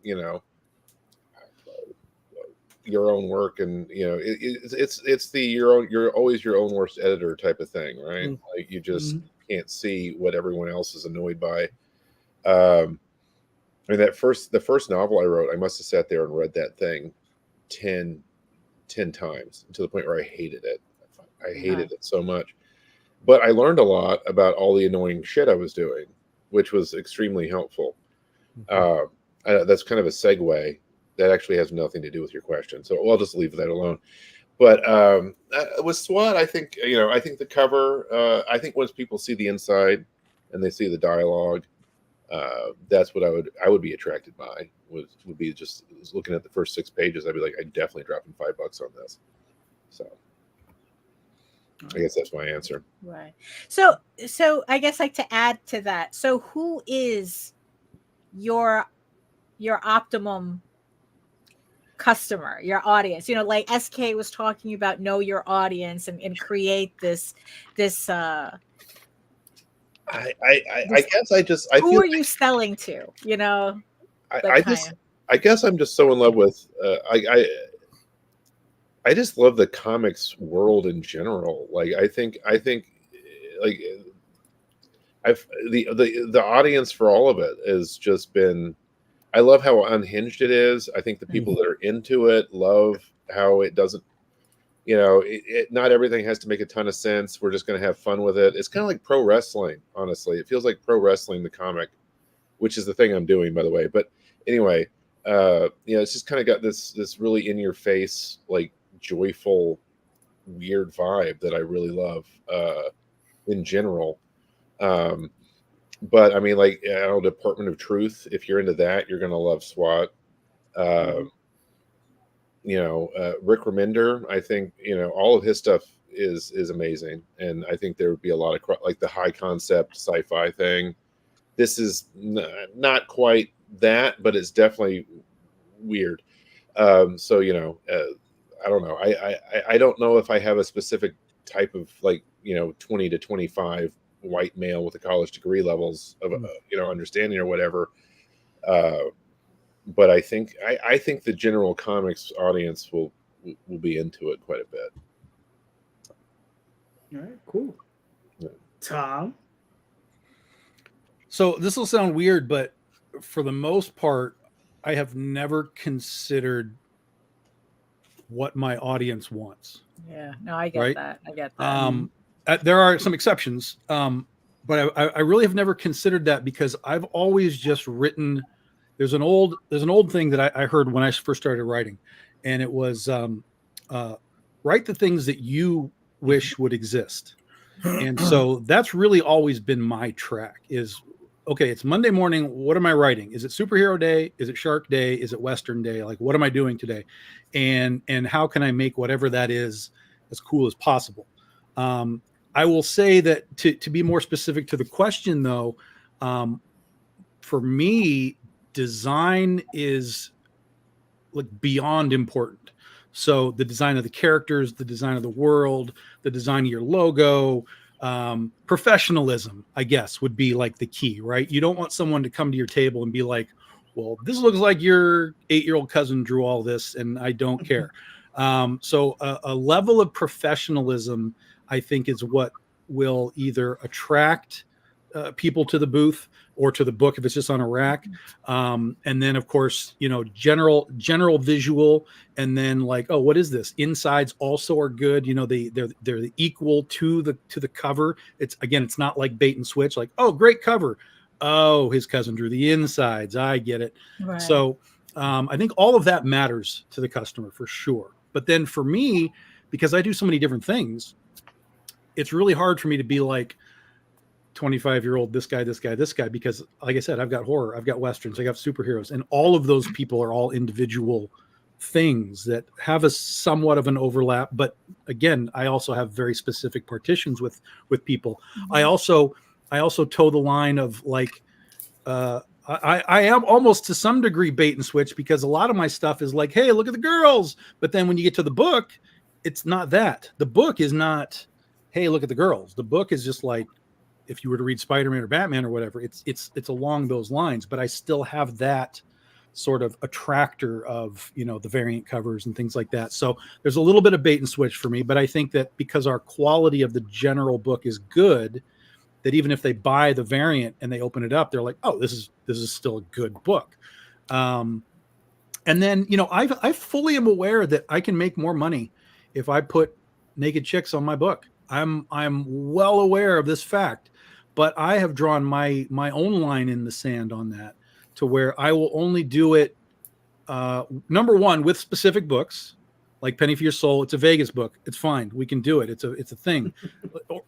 your own work, and it's the you're always your own worst editor type of thing, right? Like you just can't see what everyone else is annoyed by. I mean the first novel I wrote, I must have sat there and read that thing 10 times to the point where I hated it. I hated it so much. But I learned a lot about all the annoying shit I was doing, which was extremely helpful. That's kind of a segue that actually has nothing to do with your question. So I'll just leave that alone. But with SWAT, I think, I think the cover, I think once people see the inside and they see the dialogue, that's what I would be attracted by, would be just looking at the first 6 pages. I'd be like, I'm definitely dropping $5 on this. So I guess that's my answer.
Right. So I guess like to add to that. So who is your optimum customer, your audience? Like SK was talking about, know your audience and create this
I guess
who are you selling to?
I guess I'm just so in love with I just love the comics world in general. Like I think like the audience for all of it has just been, I love how unhinged it is. I think the people that are into it love how it doesn't, not everything has to make a ton of sense. We're just going to have fun with it. It's kind of like pro wrestling, honestly. It feels like pro wrestling, the comic, which is the thing I'm doing, by the way. But anyway, it's just kind of got this really in your face, like joyful, weird vibe that I really love in general. But I mean, like, Department of Truth, if you're into that, you're gonna love SWAT. Rick Remender, I think all of his stuff is amazing, and I think there would be a lot of like the high concept sci-fi thing. This is not quite that, but it's definitely weird. So I don't know. I don't know if I have a specific type of 20 to 25 white male with a college degree levels of understanding or whatever. But I think the general comics audience will be into it quite a bit.
All right, cool.
Yeah.
Tom.
So this will sound weird, but for the most part, I have never considered what my audience wants.
Yeah, no, I get that. I get that.
There are some exceptions, but I really have never considered that, because I've always just written. There's an old thing that I heard when I first started writing, and it was write the things that you wish would exist. And so that's really always been my track, is okay, it's Monday morning. What am I writing? Is it superhero day? Is it shark day? Is it Western day? Like, what am I doing today? And how can I make whatever that is as cool as possible? I will say that to be more specific to the question, though, for me, design is like beyond important. So the design of the characters, the design of the world, the design of your logo, professionalism, I guess, would be like the key, right? You don't want someone to come to your table and be like, well, this looks like your 8-year-old cousin drew all this and I don't care. So a level of professionalism, I think, is what will either attract people to the booth or to the book if it's just on a rack. And then, of course, you know, general visual, and then like, oh, what is this? Insides also are good. You know, they're equal to the cover. It's not like bait and switch. Like, oh, great cover. Oh, his cousin drew the insides. I get it.
Right.
So I think all of that matters to the customer for sure. But then for me, because I do so many different things, it's really hard for me to be like 25-year-old, this guy, because like I said, I've got horror, I've got Westerns, I got superheroes, and all of those people are all individual things that have a somewhat of an overlap. But again, I also have very specific partitions with people. Mm-hmm. I also toe the line of like, I am almost to some degree bait and switch, because a lot of my stuff is like, hey, look at the girls. But then when you get to the book, it's not that. The book is not, hey, look at the girls. The book is just like, if you were to read Spider-Man or Batman or whatever, it's along those lines. But I still have that sort of attractor of, you know, the variant covers and things like that. So there's a little bit of bait and switch for me. But I think that because our quality of the general book is good, that even if they buy the variant and they open it up, they're like, oh, this is still a good book. And then, you know, I fully am aware that I can make more money if I put naked chicks on my book. I'm well aware of this fact, but I have drawn my own line in the sand on that, to where I will only do it, number one, with specific books, like Penny for Your Soul. It's a Vegas book. It's fine. We can do it. It's a thing.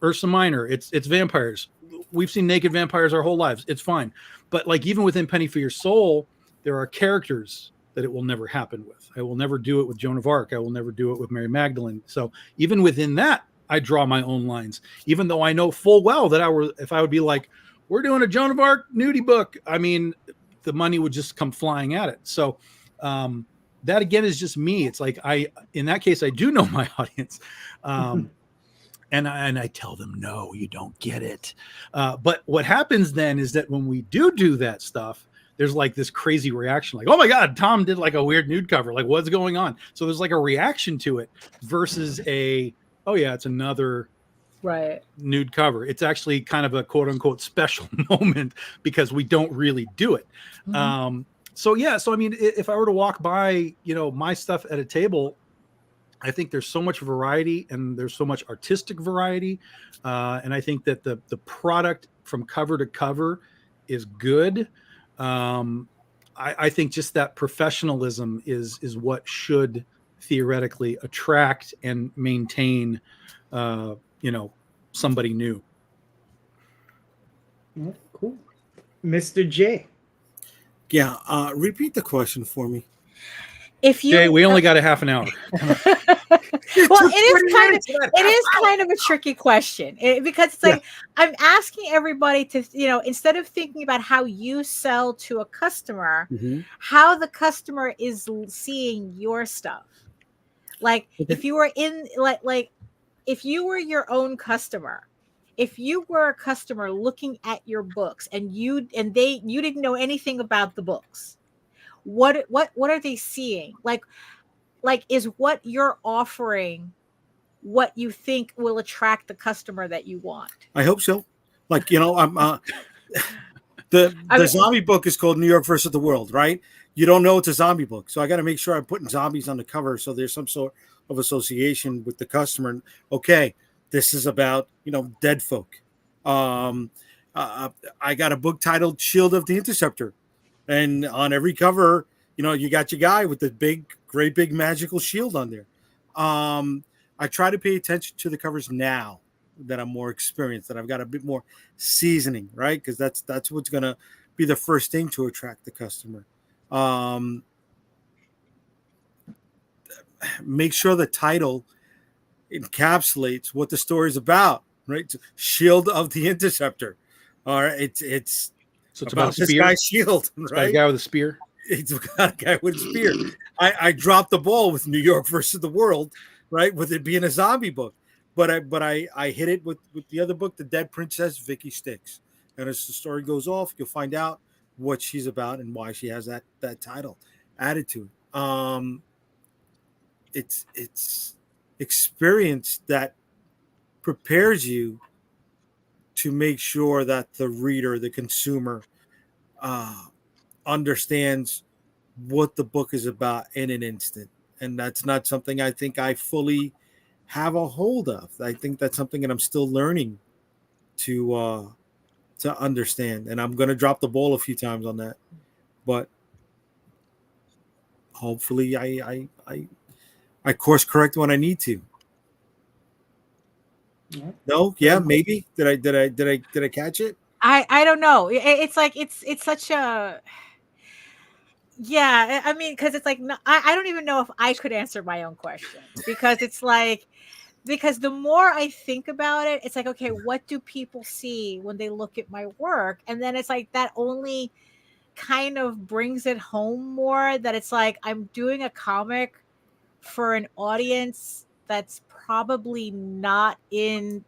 Ursa Minor. It's vampires. We've seen naked vampires our whole lives. It's fine. But like even within Penny for Your Soul, there are characters that it will never happen with. I will never do it with Joan of Arc. I will never do it with Mary Magdalene. So even within that, I draw my own lines, even though I know full well that if I would be like, we're doing a Joan of Arc nudie book, I mean, the money would just come flying at it. So that again is just me. It's like in that case, I do know my audience. And I tell them, no, you don't get it. But what happens then is that when we do that stuff, there's like this crazy reaction, like, oh my God, Tom did like a weird nude cover. Like, what's going on? So there's like a reaction to it versus oh yeah, it's another nude cover. It's actually kind of a quote unquote special moment because we don't really do it. Mm-hmm. So I mean, if I were to walk by, you know, my stuff at a table, I think there's so much variety and there's so much artistic variety. And I think that the product from cover to cover is good. I think just that professionalism is what should theoretically attract and maintain, you know, somebody new.
Yeah, cool. Mr. J.
Yeah. Repeat the question for me.
If you,
Jay, we only got a half an hour.
Well, it is kind of a tricky question because it's like, I'm asking everybody to, you know, instead of thinking about how you sell to a customer, mm-hmm. how the customer is seeing your stuff. Like if you were if you were your own customer, if you were a customer looking at your books and you didn't know anything about the books, what are they seeing? Like is what you're offering what you think will attract the customer that you want?
I hope so. Like, you know, I'm the zombie book is called New York versus the World, right? You don't know it's a zombie book, so I got to make sure I'm putting zombies on the cover, so there's some sort of association with the customer. Okay, this is about, you know, dead folk. I got a book titled Shield of the Interceptor, and on every cover, you know, you got your guy with the great big magical shield on there. I try to pay attention to the covers now that I'm more experienced, that I've got a bit more seasoning, right? Because that's what's gonna be the first thing to attract the customer. Make sure the title encapsulates what the story is about, right? Shield of the Interceptor. All right, it's
So it's
about
about a
this
spear.
guy's shield,
It's about a
right?
guy with a spear.
It's got a guy with a spear. I dropped the ball with New York versus the World, right? With it being a zombie book, but I hit it with the other book, The Dead Princess, Vicky Styx, and as the story goes off, you'll find out what she's about and why she has that title added to it. It's experience that prepares you to make sure that the reader, the consumer, understands what the book is about in an instant. And that's not something I think I fully have a hold of. I think that's something that I'm still learning to understand. And I'm going to drop the ball a few times on that, but hopefully I course correct when I need to. No, yeah, maybe. Did I catch it?
I don't know. It's like it's such a yeah. I mean, because it's like I don't even know if I could answer my own question, because it's like, because the more I think about it, it's like, okay, what do people see when they look at my work? And then it's like that only kind of brings it home more, that it's like I'm doing a comic for an audience that's probably not in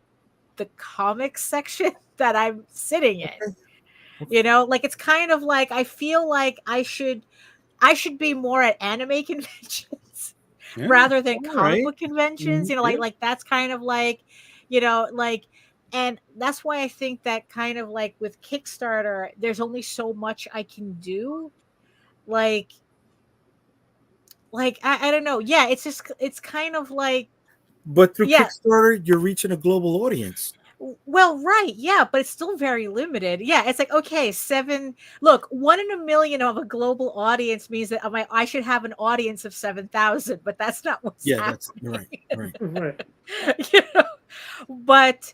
the comics section that I'm sitting in. You know, like it's kind of like I feel like I should be more at anime conventions rather than comic book conventions. You know, like that's kind of like, you know, like, and that's why I think that kind of like with Kickstarter, there's only so much I can do. Like I don't know. Yeah, it's just it's kind of like,
But through
yeah.
Kickstarter, you're reaching a global audience.
Well, right, yeah, but it's still very limited. Yeah, it's like, okay, 1 in a million of a global audience means that I should have an audience of 7,000, but that's not what's happening.
That's right.
You know? But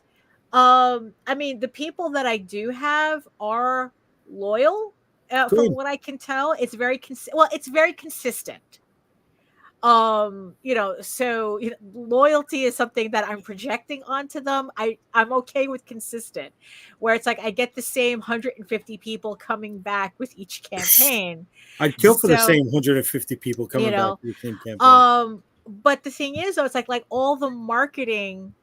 I mean, the people that I do have are loyal. From what I can tell, it's very it's very consistent. You know, so loyalty is something that I'm projecting onto them. I'm okay with consistent, where it's like I get the same 150 people coming back with each campaign.
I'd kill for the same 150 people coming back to the same campaign.
But the thing is, though, it's like all the marketing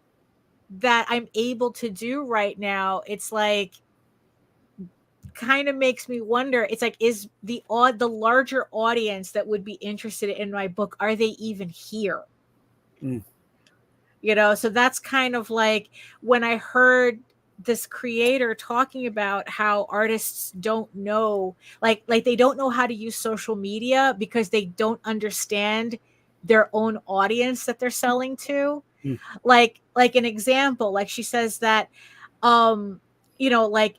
that I'm able to do right now, it's like kind of makes me wonder. It's like, is the larger audience that would be interested in my book, are they even here? You know, so that's kind of like when I heard this creator talking about how artists don't know, like they don't know how to use social media because they don't understand their own audience that they're selling to. Like an example, like she says that you know, like,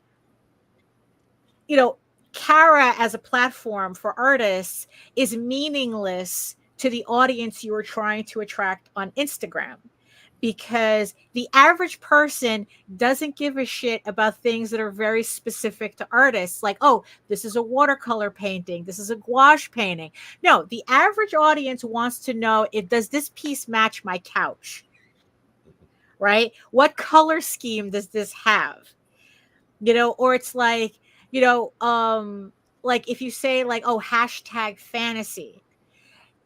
you know, Kara as a platform for artists is meaningless to the audience you are trying to attract on Instagram, because the average person doesn't give a shit about things that are very specific to artists. Like, oh, this is a watercolor painting, this is a gouache painting. No, the average audience wants to know, does this piece match my couch? Right? What color scheme does this have? You know, or it's like, you know, like if you say like, oh, hashtag fantasy,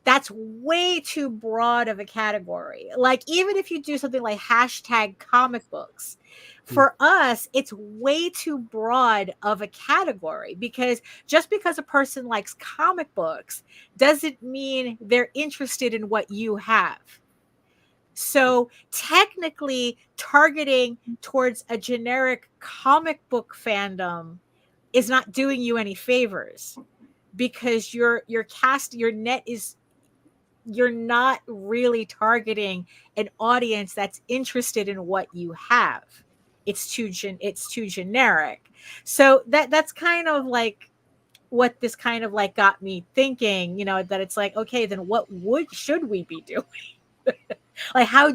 that's way too broad of a category. Like, even if you do something like hashtag comic books, for us, it's way too broad of a category, because just because a person likes comic books doesn't mean they're interested in what you have. So technically, targeting towards a generic comic book fandom is not doing you any favors, because your net is, you're not really targeting an audience that's interested in what you have. It's too generic. So that's kind of like what this kind of like got me thinking, you know, that it's like, okay, then what should we be doing? Like how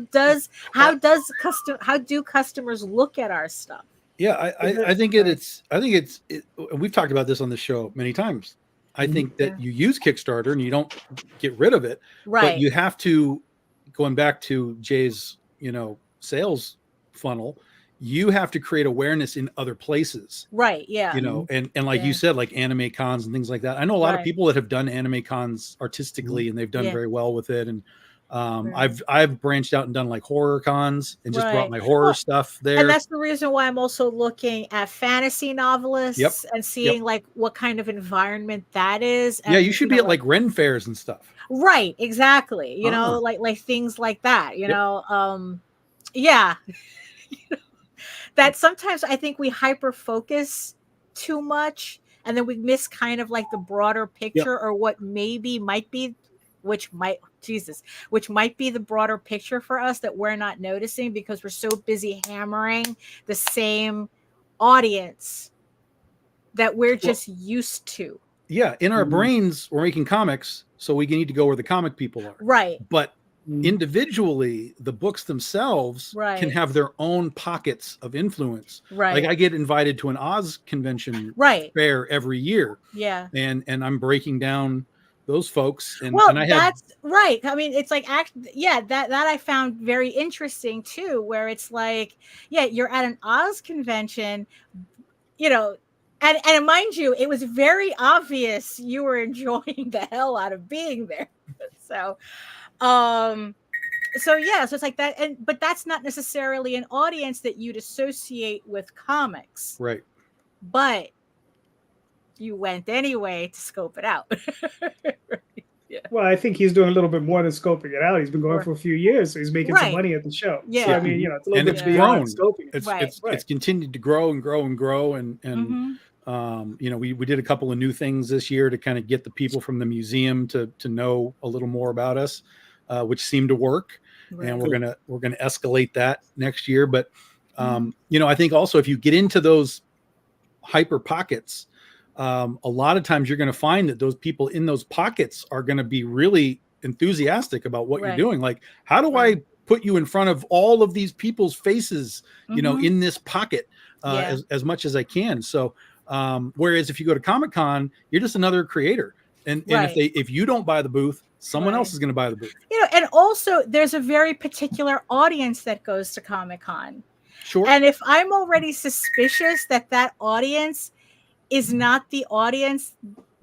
do customers look at our stuff?
Yeah, I think we've talked about this on the show many times. I think that you use Kickstarter and you don't get rid of it,
Right.
but you have to, going back to Jay's, sales funnel, you have to create awareness in other places.
Right. Yeah.
And like you said, like anime cons and things like that. I know a lot of people that have done anime cons artistically and they've done very well with it. And I've branched out and done like horror cons and just brought my horror stuff there.
And that's the reason why I'm also looking at fantasy novelists and seeing like what kind of environment that is. And,
you should be at like Ren fairs and stuff.
Right, exactly. You know, like things like that, you know. That sometimes I think we hyper focus too much and then we miss kind of like the broader picture or what maybe might be, which might be the broader picture for us that we're not noticing because we're so busy hammering the same audience that we're just used to.
Yeah, in our brains, we're making comics, so we need to go where the comic people are.
Right.
But individually, the books themselves can have their own pockets of influence.
Right.
Like I get invited to an Oz convention fair every year.
Yeah.
And I'm breaking down those folks. And
that's right. I mean, it's like, that I found very interesting too, where it's like, you're at an Oz convention, and mind you, it was very obvious you were enjoying the hell out of being there. So it's like that. But that's not necessarily an audience that you'd associate with comics.
Right.
But you went anyway to scope it out.
Well, I think he's doing a little bit more than scoping it out. He's been going for a few years, so he's making some money at the show.
Yeah.
So, I mean, it's a little bit beyond scoping it.
It's continued to grow and grow and grow. And we did a couple of new things this year to kind of get the people from the museum to know a little more about us, which seemed to work. Right. And we're gonna escalate that next year. But I think also if you get into those hyper pockets, a lot of times you're going to find that those people in those pockets are going to be really enthusiastic about what you're doing. Like, how do I put you in front of all of these people's faces, in this pocket as much as I can? So, whereas if you go to Comic-Con, you're just another creator. And if you don't buy the booth, someone else is going to buy the booth.
And also there's a very particular audience that goes to Comic-Con.
Sure.
And if I'm already suspicious that audience is not the audience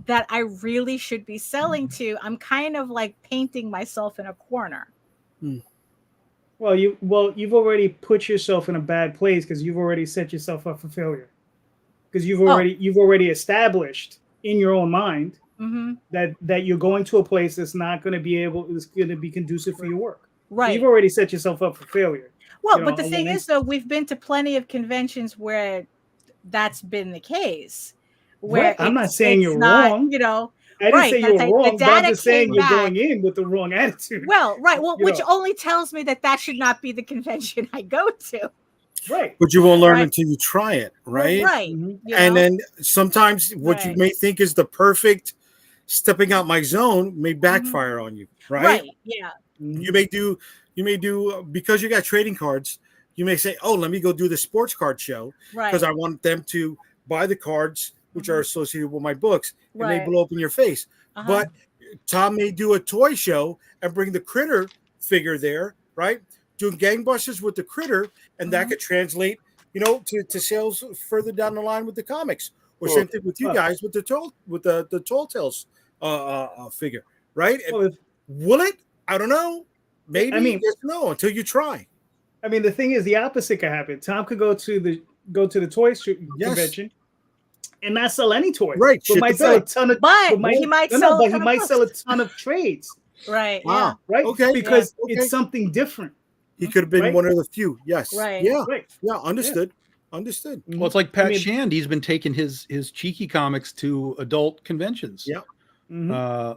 that I really should be selling to, I'm kind of like painting myself in a corner.
Well, you've already put yourself in a bad place because you've already set yourself up for failure. Because you've already established in your own mind that you're going to a place that's not going to be conducive for your work.
Right.
So you've already set yourself up for failure.
Well, but the thing is, though, we've been to plenty of conventions where that's been the case. Where
I'm not saying you're wrong. I didn't say you were wrong, but I'm just saying you're going in with the wrong attitude.
Well, right. Well, which only tells me that should not be the convention I go to.
Right.
But you won't learn until you try it, right?
Right.
And then sometimes what you may think is the perfect stepping out my zone may backfire on you, right?
Right. Yeah.
You may do because you got trading cards, you may say, oh, let me go do the sports card show because I want them to buy the cards which are associated with my books, and they blow up in your face. But Tom may do a toy show and bring the Critter figure there, right? Doing gangbusters with the Critter, and that could translate, to sales further down the line with the comics. Or same thing with you guys with the Tall Tales figure, right?
Well,
will it? I don't know. Maybe. Yes, no, until you try.
I mean, the thing is, the opposite could happen. Tom could go to the toy convention and not sell any toys.
Right.
But might sell a ton of.
He might sell
a ton of trades.
Right.
Wow.
Yeah.
Right.
Okay.
Because it's something different.
He could have been one of the few. Yes.
Right.
Yeah.
Right.
Yeah. Understood. Understood.
Well, it's like Pat Shand. He's been taking his cheeky comics to adult conventions.
Yeah.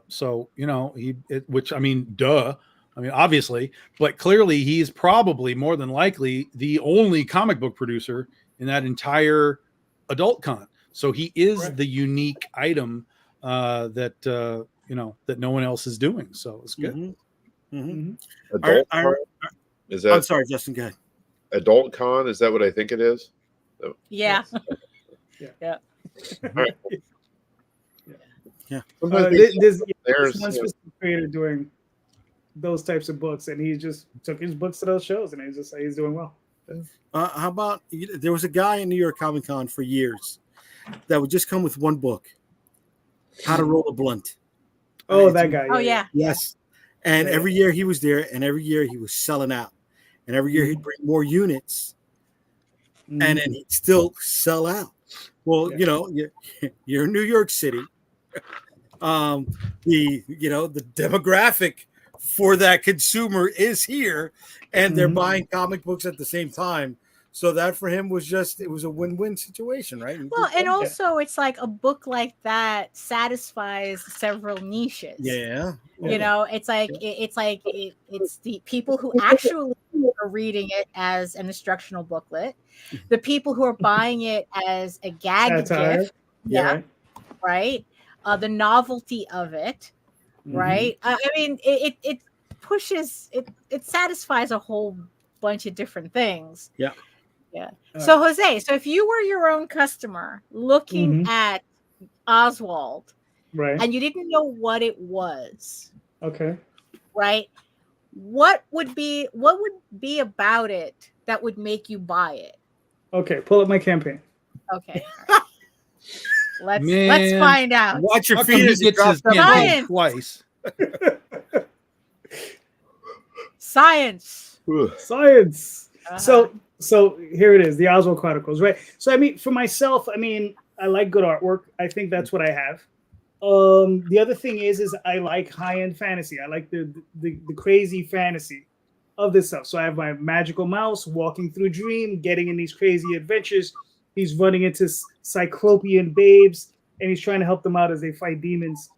So duh. I mean, obviously, but clearly he's probably more than likely the only comic book producer in that entire adult con. So he is the unique item that no one else is doing. So it's good.
Mm-hmm.
Adult
Are-
Con? Is
I'm
that
sorry, Justin. Go ahead.
Adult Con? Is that what I think it is?
Yeah.
Yeah.
All right.
Yeah.
Sometimes
There's
there's
one specific creator doing those types of books, and he just took his books to those shows, and he's doing well.
How about there was a guy in New York Comic Con for years that would just come with one book, How to Roll a Blunt.
Oh,
It's-
that guy.
Oh yeah.
Yes. And
Yeah.
every year he was there, and every year he was selling out. And every year he'd bring more units,
Mhm.
and then he'd still sell out. Well,
Yeah.
you're in New York City. The demographic for that consumer is here, and they're
Mhm.
buying comic books at the same time. So that for him was it was a win-win situation, right?
Well, and also it's like a book like that satisfies several niches.
Yeah.
You know, it's it's the people who actually are reading it as an instructional booklet, the people who are buying it as a gag
Satire.
gift,
Yeah.
right? The novelty of it,
Mhm.
right? I mean, it pushes it satisfies a whole bunch of different things.
Yeah.
Yeah. So Jose, so if you were your own customer looking
Mhm.
at Oswald
Right.
and you didn't know what it was,
Okay.
right? What would be about it that would make you buy it?
Okay. Pull up my campaign.
Okay. Let's find out.
Watch your
How come
feet
he
as you
gets
drop
his
that
campaign
Science.
twice?
Science.
Science.
Uh-huh.
So here it is, the Oswald Chronicles, right? So I mean, for myself, I mean, I like good artwork. I think that's what I have. The other thing is I like high-end fantasy. I like the crazy fantasy of this stuff. So I have my magical mouse walking through dream, getting in these crazy adventures. He's running into cyclopean babes, and he's trying to help them out as they fight demons.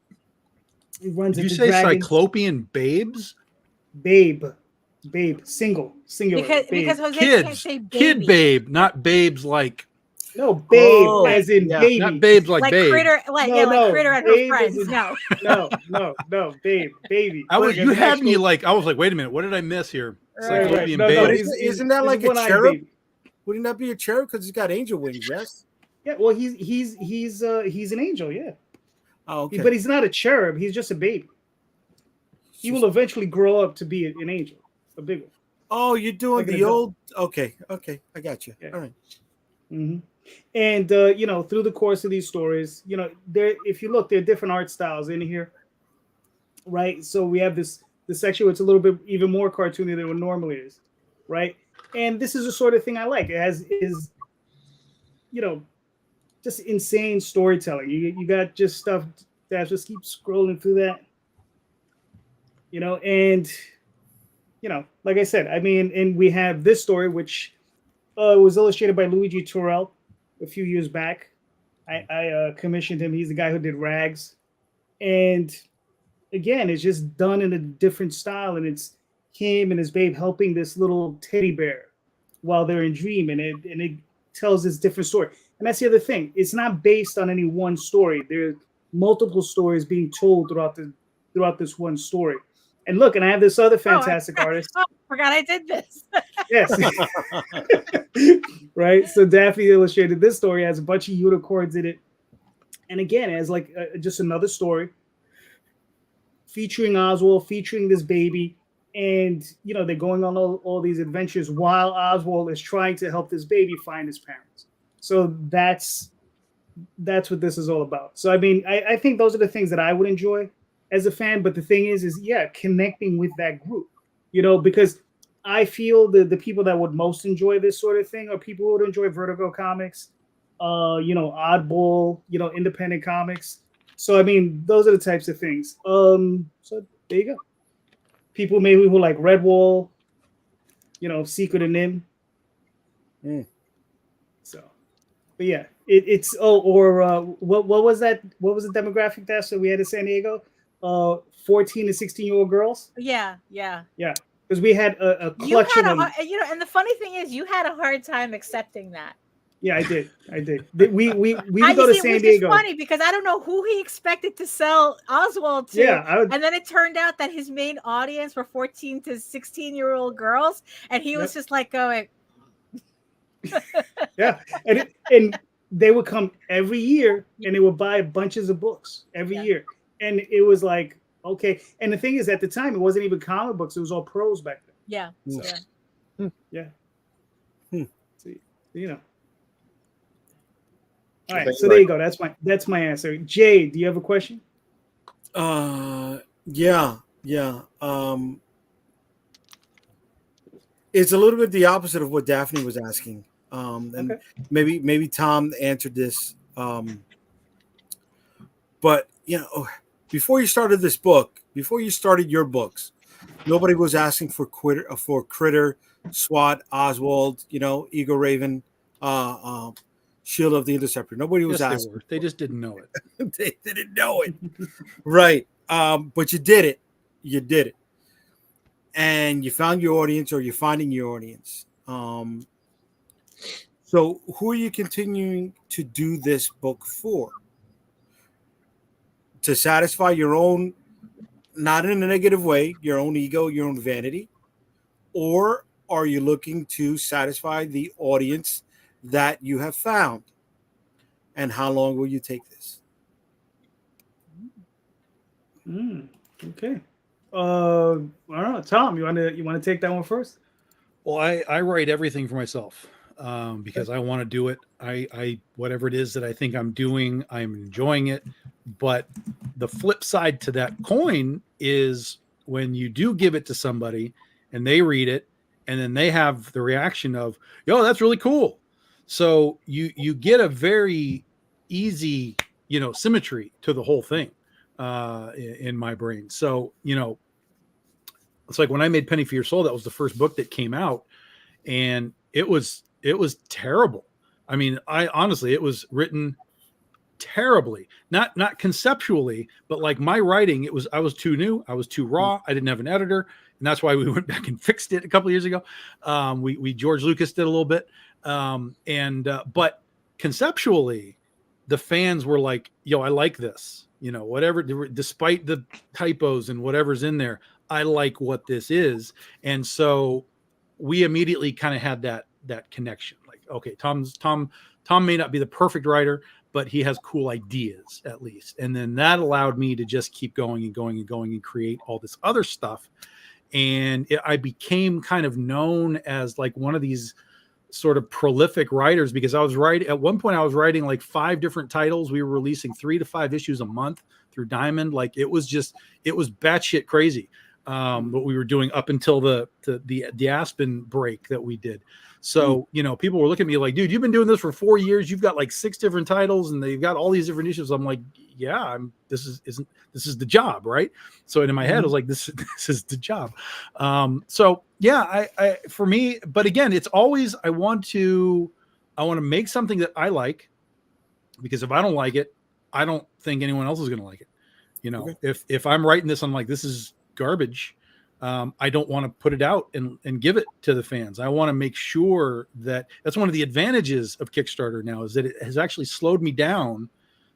He runs
Did you
into
say
dragons.
cyclopean babes?
Babe, singular.
Because
babe.
Jose can't
Kids,
say
kid
baby.
babe, not babes like
No, babe,
Oh,
as in
yeah.
baby.
not babes like,
Like
babe.
critter, like
No, no,
critter and her
babe
friends.
is-
No.
No, babe, baby.
I was
Like,
you
as an
had me
actual-
like I was like, wait a minute, what did I miss here?
Right,
Cyclopean
No,
babe.
he's-
Isn't that
he's
like a
one-eyed
cherub?
baby.
Wouldn't that be a cherub? Because he's got angel wings, yes?
Yeah, well, he's an angel, yeah.
Oh, okay.
But he's not a cherub. He's just a baby. He will eventually grow up to be an angel, a big one.
Oh, you're doing
Like an
the
adult.
old. Okay, I got you.
Yeah.
All right.
Mm-hmm. And through the course of these stories, if you look, there are different art styles in here, right? So we have this section where it's a little bit even more cartoony than what normally is, right? And this is the sort of thing I like. It is just insane storytelling. You got just stuff that just keep scrolling through that, and like I said, I mean, and we have this story which was illustrated by Luigi Turrell a few years back. I commissioned him. He's the guy who did Rags, and again, it's just done in a different style, and it's him and his babe helping this little teddy bear while they're in dream, and it tells this different story. And that's the other thing. It's not based on any one story. There are multiple stories being told throughout this one story. And look, and I have this other fantastic artist.
Oh, forgot I did this.
Yes. Right. So Daphne illustrated this story, has a bunch of unicorns in it. And again, it has like just another story featuring Oswald, featuring this baby. And, they're going on all these adventures while Oswald is trying to help this baby find his parents. So that's what this is all about. So, I mean, I think those are the things that I would enjoy as a fan. But the thing is connecting with that group, because I feel the people that would most enjoy this sort of thing are people who would enjoy Vertigo comics, Oddball, independent comics. So, I mean, those are the types of things. So there you go. People maybe who like Redwall, Secret of Nim. So, but yeah, it's what was that? What was the demographic that we had in San Diego? 14 to 16-year-old girls.
Yeah.
Because we had a clutch of them.
and the funny thing is, you had a hard time accepting that.
Yeah, I did. We would go to San
It was
Diego.
just funny because I don't know who he expected to sell Oswald to.
Yeah,
and then it turned out that his main audience were 14 to 16-year-old girls, and he was just like going,
yeah, and they would come every year, and they would buy bunches of books every year, and it was like, okay. And the thing is, at the time, it wasn't even comic books; it was all prose back then.
Yeah,
So, yeah. So, you know. All right, so there you go. That's my answer. Jay, do you have a question?
Yeah. It's a little bit the opposite of what Daphne was asking. And maybe Tom answered this. But before you started this book, before you started your books, nobody was asking for Critter, SWAT, Oswald, Eagle Raven, Shield of the Interceptor. Nobody was asking.
They just didn't know it.
They didn't know it. Right. But you did it. You did it. And you found your audience, or you're finding your audience. So who are you continuing to do this book for? To satisfy your own, not in a negative way, your own ego, your own vanity? Or are you looking to satisfy the audience that you have found? And how long will you take this?
Okay. I don't know, Tom. You want to take that one first?
Well, I write everything for myself because I want to do it. I whatever it is that I think I'm doing, I'm enjoying it. But the flip side to that coin is when you do give it to somebody and they read it, and then they have the reaction of, "Yo, that's really cool." So you get a very easy, symmetry to the whole thing in my brain. So, it's like when I made Penny for Your Soul, that was the first book that came out, and it was terrible. I mean, it was written terribly, not conceptually, but like my writing, I was too new, I was too raw, I didn't have an editor, and that's why we went back and fixed it a couple of years ago. We George Lucas did a little bit, but conceptually, the fans were like, "Yo, I like this." Whatever, despite the typos and whatever's in there, I like what this is. And so we immediately kind of had that connection. Like, okay, Tom may not be the perfect writer, but he has cool ideas at least. And then that allowed me to just keep going and going and going and create all this other stuff. And I became kind of known as like one of these sort of prolific writers, because at one point I was writing like 5 different titles. We were releasing 3 to 5 issues a month through Diamond. Like it was batshit crazy. What we were doing up until the Aspen break that we did. So, people were looking at me like, "Dude, you've been doing this for 4 years. You've got like 6 different titles and they've got all these different issues." I'm like, "Yeah, this is the job." Right. So in my head, I was like, this is the job. So yeah, I for me, but again, it's always, I want to make something that I like, because if I don't like it, I don't think anyone else is going to like it. Okay. If I'm writing this, I'm like, this is garbage. I don't want to put it out and give it to the fans. I want to make sure that's one of the advantages of Kickstarter now, is that it has actually slowed me down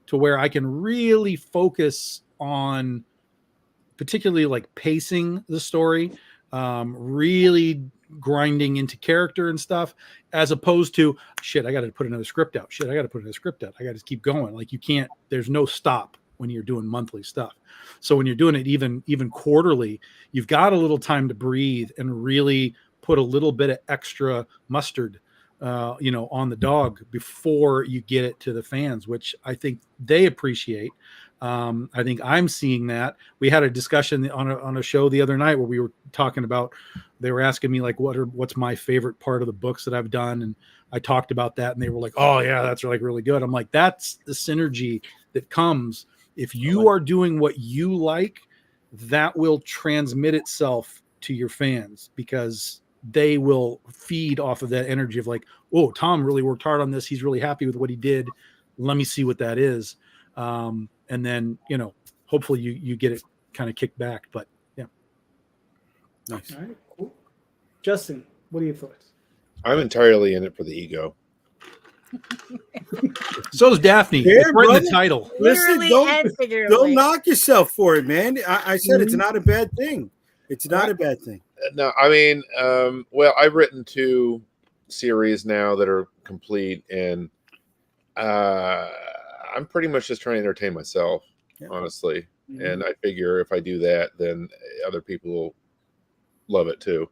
to where I can really focus on particularly like pacing the story, really grinding into character and stuff, as opposed to, shit, I got to put another script out. I got to keep going. Like there's no stop when you're doing monthly stuff. So when you're doing it even quarterly, you've got a little time to breathe and really put a little bit of extra mustard, on the dog before you get it to the fans, which I think they appreciate. I think I'm seeing that. We had a discussion on a show the other night where we were talking about, they were asking me like, what's my favorite part of the books that I've done? And I talked about that, and they were like, "Oh yeah, that's like really good." I'm like, that's the synergy that comes. If you are doing what you like, that will transmit itself to your fans, because they will feed off of that energy of like, "Oh, Tom really worked hard on this. He's really happy with what he did. Let me see what that is." And then, hopefully you get it kind of kicked back. But yeah.
Nice. All right, cool. Justin, what are your thoughts?
I'm entirely in it for the ego.
So is Daphne.
There,
It's right in
brother.
the title.
Listen,
Literally and
don't
figuratively.
knock yourself for it, man. I said it's
Mhm.
not a bad thing. It's not a bad thing.
No, I mean, well, I've written 2 series now that are complete, and I'm pretty much just trying to entertain myself,
Yeah.
honestly.
Mhm.
And I figure if I do that, then other people will love it too.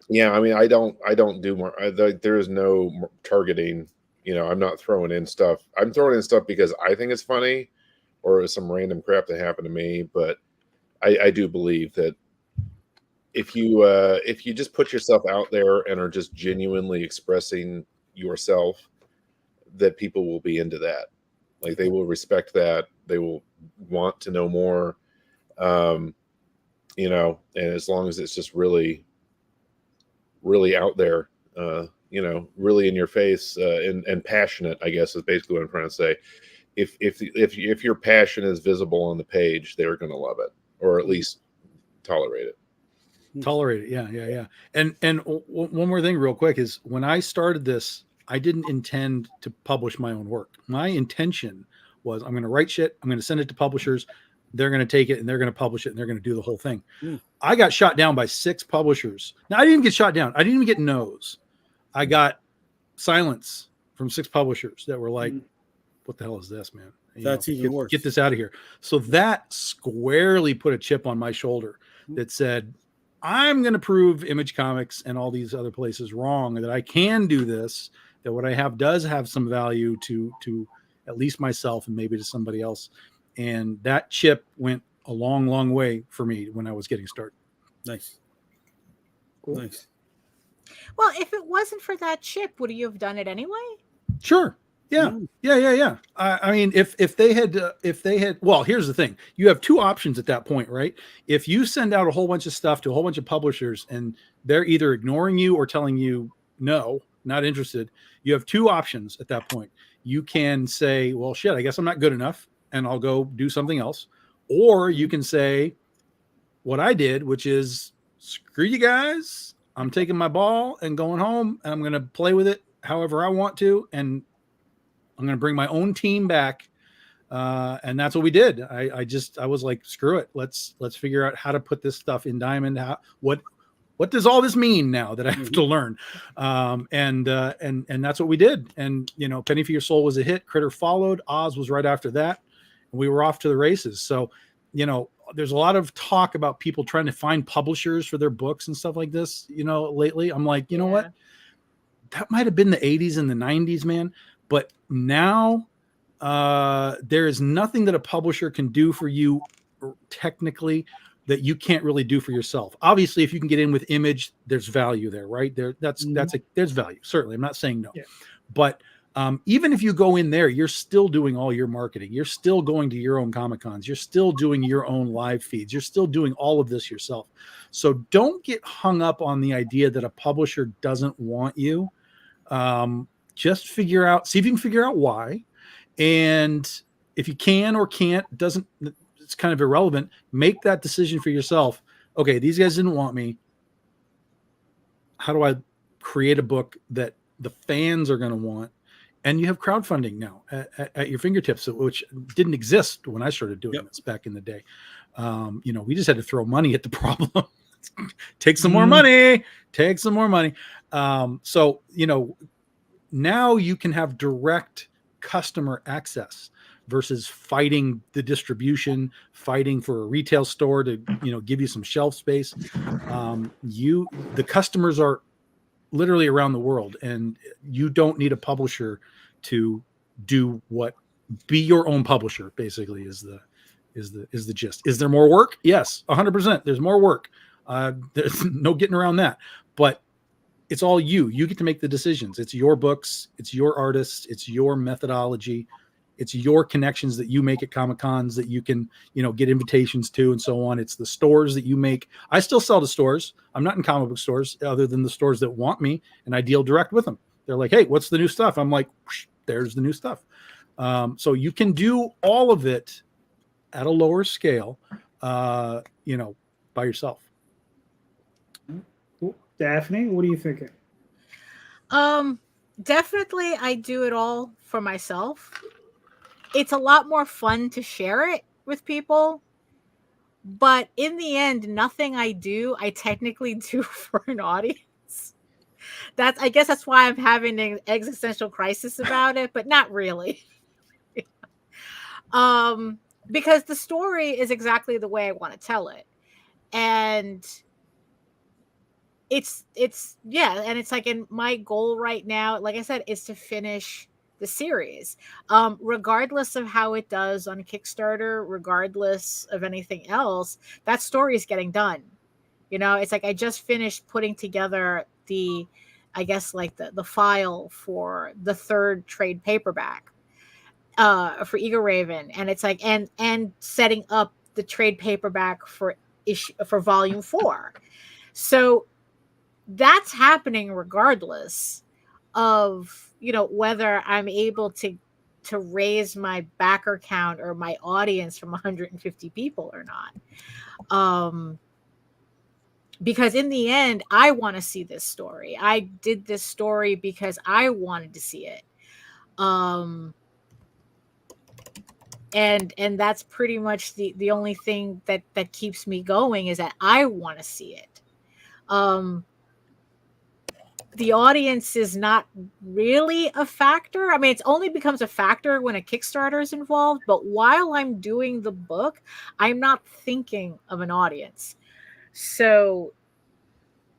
Yeah, I mean, I don't do more. There is no targeting. You know, I'm not throwing in stuff. I'm throwing in stuff because I think it's funny, or some random crap that happened to me. But I do believe that if you just put yourself out there and are just genuinely expressing yourself, that people will be into that. Like, they will respect that. They will want to know more. You know, and as long as it's just really, really out there, you know, really in your face, and passionate, I guess is basically what I'm trying to say. If your passion is visible on the page, they're going to love it, or at least tolerate it.
Tolerate it. Yeah. And one more thing real quick is, when I started this, I didn't intend to publish my own work. My intention was, I'm going to write shit. I'm going to send it to publishers. They're going to take it and they're going to publish it and they're going to do the whole thing. I got shot down by 6 publishers. Now, I didn't even get shot down. I didn't even get no's. I got silence from 6 publishers that were like, what the hell is this, man?
That's even worse.
Get this out of here. So that squarely put a chip on my shoulder that said, I'm going to prove Image Comics and all these other places wrong, that I can do this, that what I have does have some value to at least myself and maybe to somebody else. And that chip went a long, long way for me when I was getting started.
Nice.
Cool.
Nice.
Well, if it wasn't for that chip, would you have done it anyway?
Sure. Yeah. I mean, if they had, well, here's the thing. You have 2 options at that point, right? If you send out a whole bunch of stuff to a whole bunch of publishers and they're either ignoring you or telling you, no, not interested, you have 2 options at that point. You can say, well, shit, I guess I'm not good enough and I'll go do something else. Or you can say what I did, which is, screw you guys. I'm taking my ball and going home, and I'm going to play with it however I want to. And I'm going to bring my own team back. And that's what we did. I was like, screw it. Let's figure out how to put this stuff in Diamond. What does all this mean now that I have to learn? And that's what we did. And, you know, Penny for Your Soul was a hit. Critter followed. Oz was right after that. And we were off to the races. So, you know, there's a lot of talk about people trying to find publishers for their books and stuff like this, you know, lately. I'm like, you know what? That might have been the 80s and the 90s, man. But now there is nothing that a publisher can do for you technically that you can't really do for yourself. Obviously, if you can get in with Image, there's value there, right? There's value. Certainly. I'm not saying no. Yeah. But even if you go in there, you're still doing all your marketing. You're still going to your own Comic-Cons. You're still doing your own live feeds. You're still doing all of this yourself. So don't get hung up on the idea that a publisher doesn't want you. Just see if you can figure out why. And if you can or can't, it's kind of irrelevant. Make that decision for yourself. Okay, these guys didn't want me. How do I create a book that the fans are going to want? And you have crowdfunding now at your fingertips, which didn't exist when I started doing this back in the day. You know, we just had to throw money at the problem. Take some more money. So, you know, now you can have direct customer access versus fighting the distribution, fighting for a retail store to, you know, give you some shelf space. The customers are literally around the world, and you don't need a publisher to be your own publisher, basically is the gist. Is there more work? Yes, 100%. There's more work. There's no getting around that, but it's all you get to make the decisions. It's your books, it's your artists, it's your methodology, it's your connections that you make at Comic-Cons that you can, you know, get invitations to and so on. It's the stores that you make. I still sell to stores. I'm not in comic book stores other than the stores that want me, and I deal direct with them. They're like, hey, what's the new stuff? I'm like, there's the new stuff. So you can do all of it at a lower scale, you know, by yourself.
Daphne, what are you thinking?
Definitely, I do it all for myself. It's a lot more fun to share it with people. But in the end, nothing I do, I technically do for an audience. I guess that's why I'm having an existential crisis about it, but not really. Because the story is exactly the way I want to tell it. And it's and it's like, in my goal right now, like I said, is to finish the series, regardless of how it does on Kickstarter, regardless of anything else. That story is getting done. It's like I just finished putting together I guess, like the file for the third trade paperback for Eagle Raven, and it's like and setting up the trade paperback for volume 4. So that's happening regardless of whether I'm able to raise my backer count or my audience from 150 people or not. Because in the end, I want to see this story. I did this story because I wanted to see it. And that's pretty much the only thing that keeps me going, is that I want to see it. The audience is not really a factor. I mean, it only becomes a factor when a Kickstarter is involved. But while I'm doing the book, I'm not thinking of an audience. So,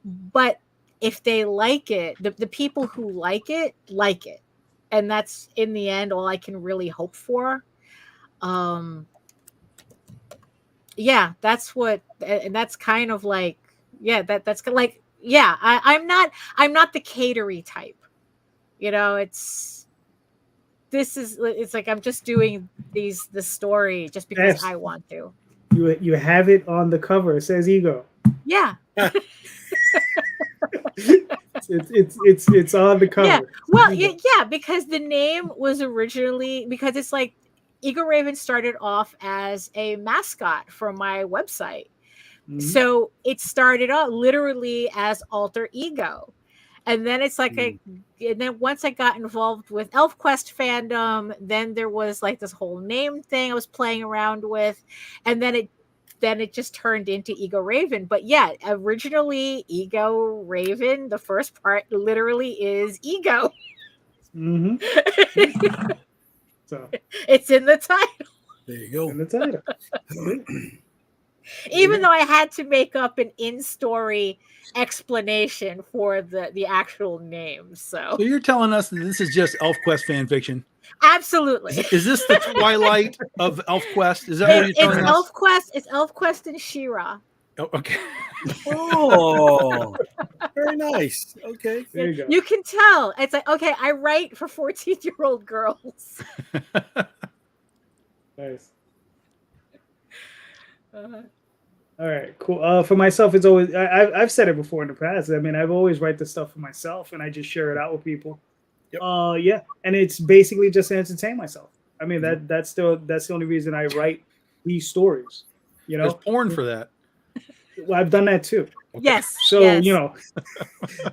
but if they like it, the people who like it. And that's, in the end, all I can really hope for. Yeah, that's what, and that's kind of like, yeah, that's like, yeah, I'm not the catery type, it's like I'm just doing the story just because I want to.
You have it on the cover. It says Ego.
Yeah.
it's on the cover.
Yeah. Well, yeah, because the name was originally, because it's like Eagle Raven started off as a mascot for my website. Mm-hmm. So it started out literally as Alter Ego. And then it's like and then once I got involved with ElfQuest fandom, then there was like this whole name thing I was playing around with. And then it just turned into Ego Raven. But yeah, originally Ego Raven, the first part literally is ego.
Mm-hmm. So
it's in the title.
There you go.
In the title.
Even though I had to make up an in-story explanation for the actual name. So
you're telling us that this is just ElfQuest fan fiction?
Absolutely.
Is this the Twilight of ElfQuest? Is that what you're telling us?
It's ElfQuest and She-Ra.
Oh, okay.
Oh, very nice. Okay.
There you go.
You can tell. It's like, okay, I write for 14-year-old girls.
Nice. All right, cool. For myself, it's always I've said it before in the past. I mean, I've always write the stuff for myself, and I just share it out with people.
Yep.
Yeah, and it's basically just to entertain myself. I mean, that's the only reason I write these stories.
There's porn for that.
Well, I've done that too.
Yes.
So
yes.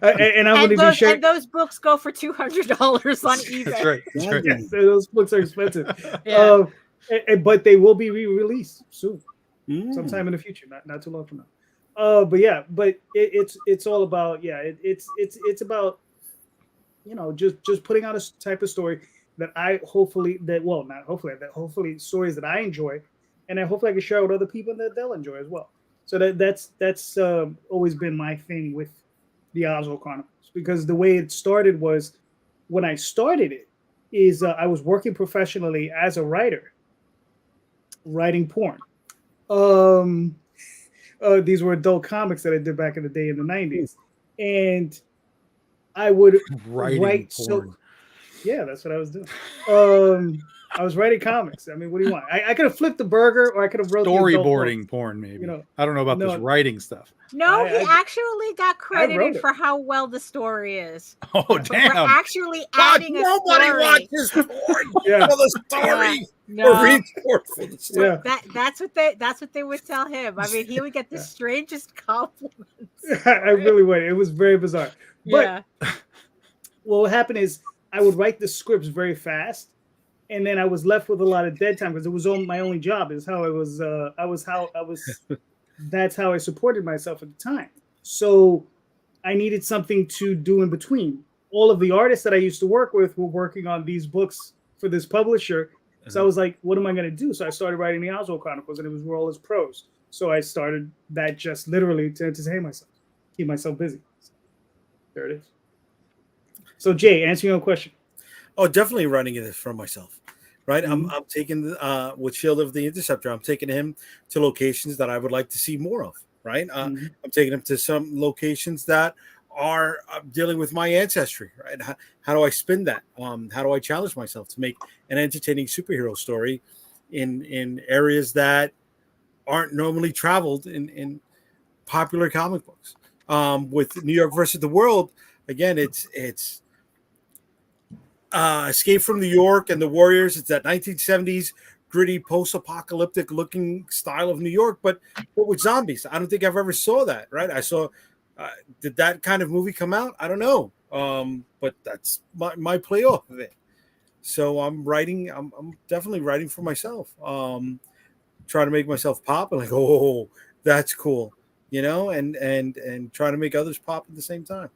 And I'm going to be sharing.
And those books go for $200 on eBay.
That's right. That's right.
Yes, those books are expensive. Yeah. But they will be re-released soon, sometime in the future, not too long from now. But it's all about it's about just putting out a type of story that hopefully stories that I enjoy, and then hopefully I can share with other people that they'll enjoy as well. So that's always been my thing with the Oswald Chronicles, because the way it started was, when I started it, is I was working professionally as a writer, writing porn. These were adult comics that I did back in the day in the 90s, and I would write porn. Yeah, that's what I was doing. I was writing comics. I mean, what do you want? I could have flipped the burger, or I could have wrote
storyboarding porn, maybe. I don't know about this writing stuff.
No, he actually got credited for how well the story is.
Oh, damn!
For actually adding a story.
Nobody watches porn for the story.
No.
For the story.
That's what they would tell him. I mean, he would get the strangest compliments.
I really would. It was very bizarre. But what happened is I would write the scripts very fast, and then I was left with a lot of dead time because it was my only job. Is how I was. That's how I supported myself at the time. So I needed something to do in between. All of the artists that I used to work with were working on these books for this publisher. So I was like, what am I going to do? So I started writing the Oswald Chronicles, and it was all as prose. So I started that just literally to entertain myself, keep myself busy. So there it is. So Jay, answering your question.
Oh, definitely running it for myself, right? I'm taking with Shield of the Interceptor. I'm taking him to locations that I would like to see more of, right? I'm taking him to some locations that are dealing with my ancestry, right? How do I spin that? How do I challenge myself to make an entertaining superhero story in areas that aren't normally traveled in popular comic books? With New York versus the World, again, it's Escape from New York and the Warriors. It's that 1970s gritty, post-apocalyptic looking style of New York, but with zombies. I don't think I've ever saw that, right? I saw. Did that kind of movie come out? I don't know, but that's my play off of it. So I'm writing. I'm definitely writing for myself. Trying to make myself pop and like, oh, that's cool, and trying to make others pop at the same time.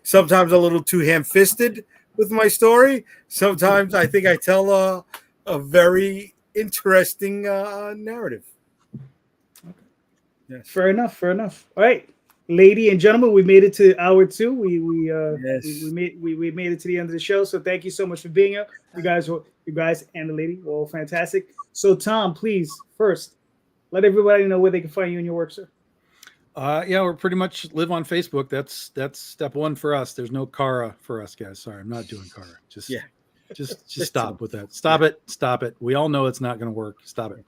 Sometimes a little too ham-fisted with my story. Sometimes I think I tell a very interesting narrative.
Yes. Fair enough. All right, lady and gentlemen, we made it to hour 2. We made it to the end of the show. So thank you so much for being here. You guys and the lady were all fantastic. So Tom, please first let everybody know where they can find you and your work, sir.
Yeah, we're pretty much live on Facebook. That's step one for us. There's no Kara for us, guys. Sorry, I'm not doing Kara. Just stop with that. Stop it. We all know it's not going to work. Stop it.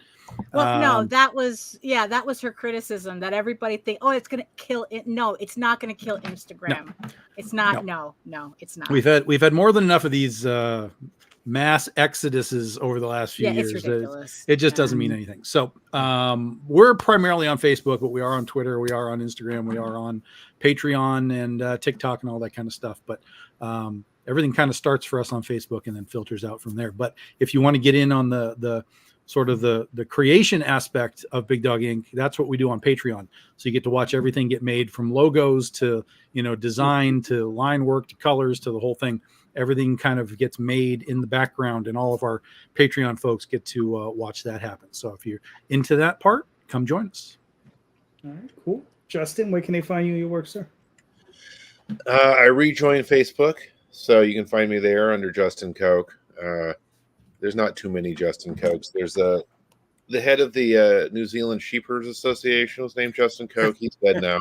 Well, no, that was her criticism that everybody think, oh, it's going to kill it. No, it's not going to kill Instagram. No. It's not. No, it's not.
We've had more than enough of these mass exoduses over the last few years.
It's ridiculous.
It just doesn't mean anything. So we're primarily on Facebook, but we are on Twitter, we are on Instagram, we are on Patreon and TikTok and all that kind of stuff. But everything kind of starts for us on Facebook and then filters out from there. But if you want to get in on the sort of the creation aspect of Big Dog Inc., that's what we do on Patreon. So you get to watch everything get made, from logos to design to line work to colors to the whole thing. Everything kind of gets made in the background, and all of our Patreon folks get to watch that happen. So if you're into that part, come join us.
All right, cool. Justin, where can they find you and your work, sir?
I rejoined Facebook, so you can find me there under Justin Koch. There's not too many Justin Kochs. There's the head of the New Zealand Sheepherds Association was named Justin Koch. He's dead now.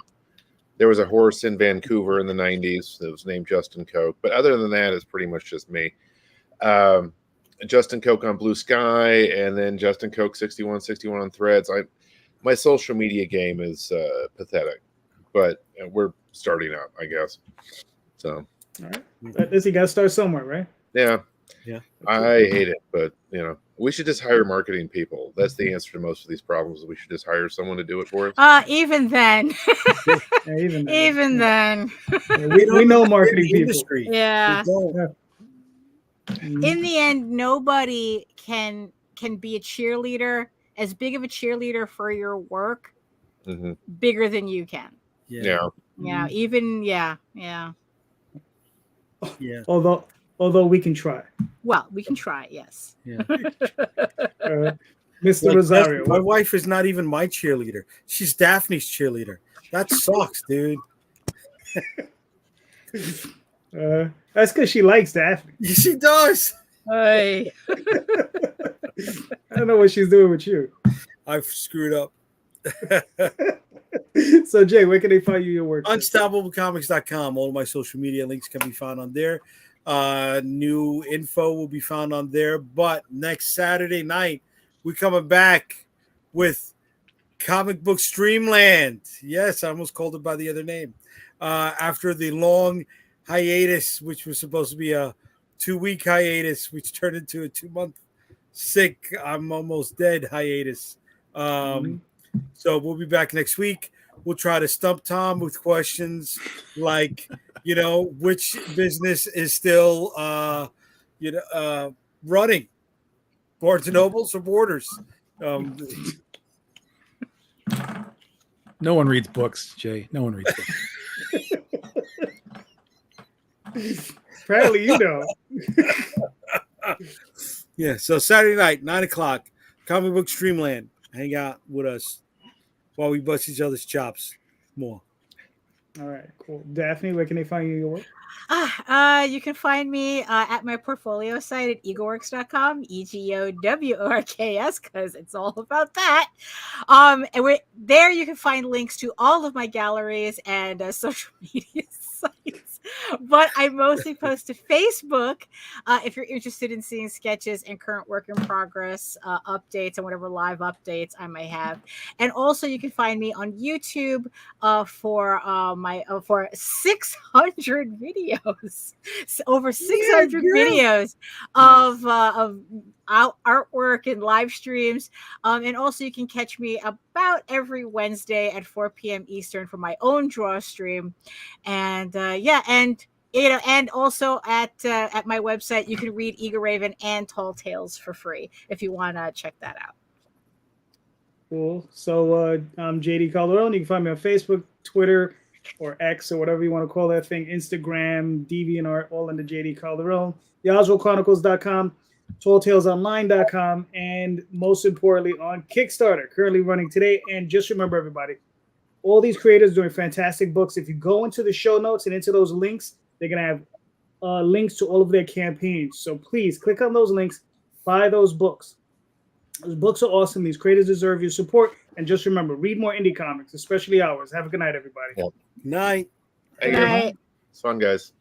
There was a horse in Vancouver in the 90s that was named Justin Koch. But other than that, it's pretty much just me. Justin Koch on Blue Sky, and then Justin Koch 6161 on Threads. My social media game is pathetic, but we're starting out, I guess. So,
all right. At least you got to start somewhere, right?
Yeah. I hate it, but we should just hire marketing people. That's the answer to most of these problems. We should just hire someone to do it for us.
Even then. Even then.
Yeah, we know marketing people.
Industry.
Yeah. In the end, nobody can be a cheerleader, as big of a cheerleader for your work, bigger than you can.
Yeah.
Although we can try.
Well, we can try, yes.
Yeah.
Mr. Rosario.
My wife is not even my cheerleader. She's Daphne's cheerleader. That sucks, dude.
That's because she likes Daphne.
She does.
Hey.
I don't know what she's doing with you.
I've screwed up.
So, Jay, where can they find you your work?
UnstableComics.com. All of my social media links can be found on there. New info will be found on there. But next Saturday night, we're coming back with Comic Book Streamland. Yes, I almost called it by the other name. After the long hiatus, which was supposed to be a 2-week hiatus, which turned into a 2-month sick, I'm almost dead hiatus. So we'll be back next week We'll try to stump Tom with questions like, which business is still, running, Barnes and Nobles or Borders.
No one reads books, Jay. No one reads books.
Apparently, you know.
Yeah, so Saturday night, 9:00, Comic Book Streamland. Hang out with us while we bust each other's chops more.
All right, cool. Daphne, where can they find you? Your work?
You can find me at my portfolio site at egoworks.com, EGOWORKS, because it's all about that. And there you can find links to all of my galleries and social media sites. But I mostly post to Facebook if you're interested in seeing sketches and current work in progress updates and whatever live updates I may have. And also you can find me on YouTube for 600 videos, over 600 videos of artwork and live streams. And also you can catch me about every Wednesday at 4 p.m. Eastern for my own draw stream. And and also at my website, you can read Eager Raven and Tall Tales for free if you want to check that out.
Cool. So I'm JD Calderon. You can find me on Facebook, Twitter, or X, or whatever you want to call that thing, Instagram, DeviantArt, all under JD Calderon. YoswellChronicles.com, TallTalesOnline.com, and most importantly on Kickstarter, currently running today. And just remember, everybody, all these creators doing fantastic books. If you go into the show notes and into those links, they're going to have links to all of their campaigns. So please click on those links, buy those books. Those books are awesome. These creators deserve your support. And just remember, read more indie comics, especially ours. Have a good night, everybody.
Night.
Hey,
Good night.
it's fun, guys.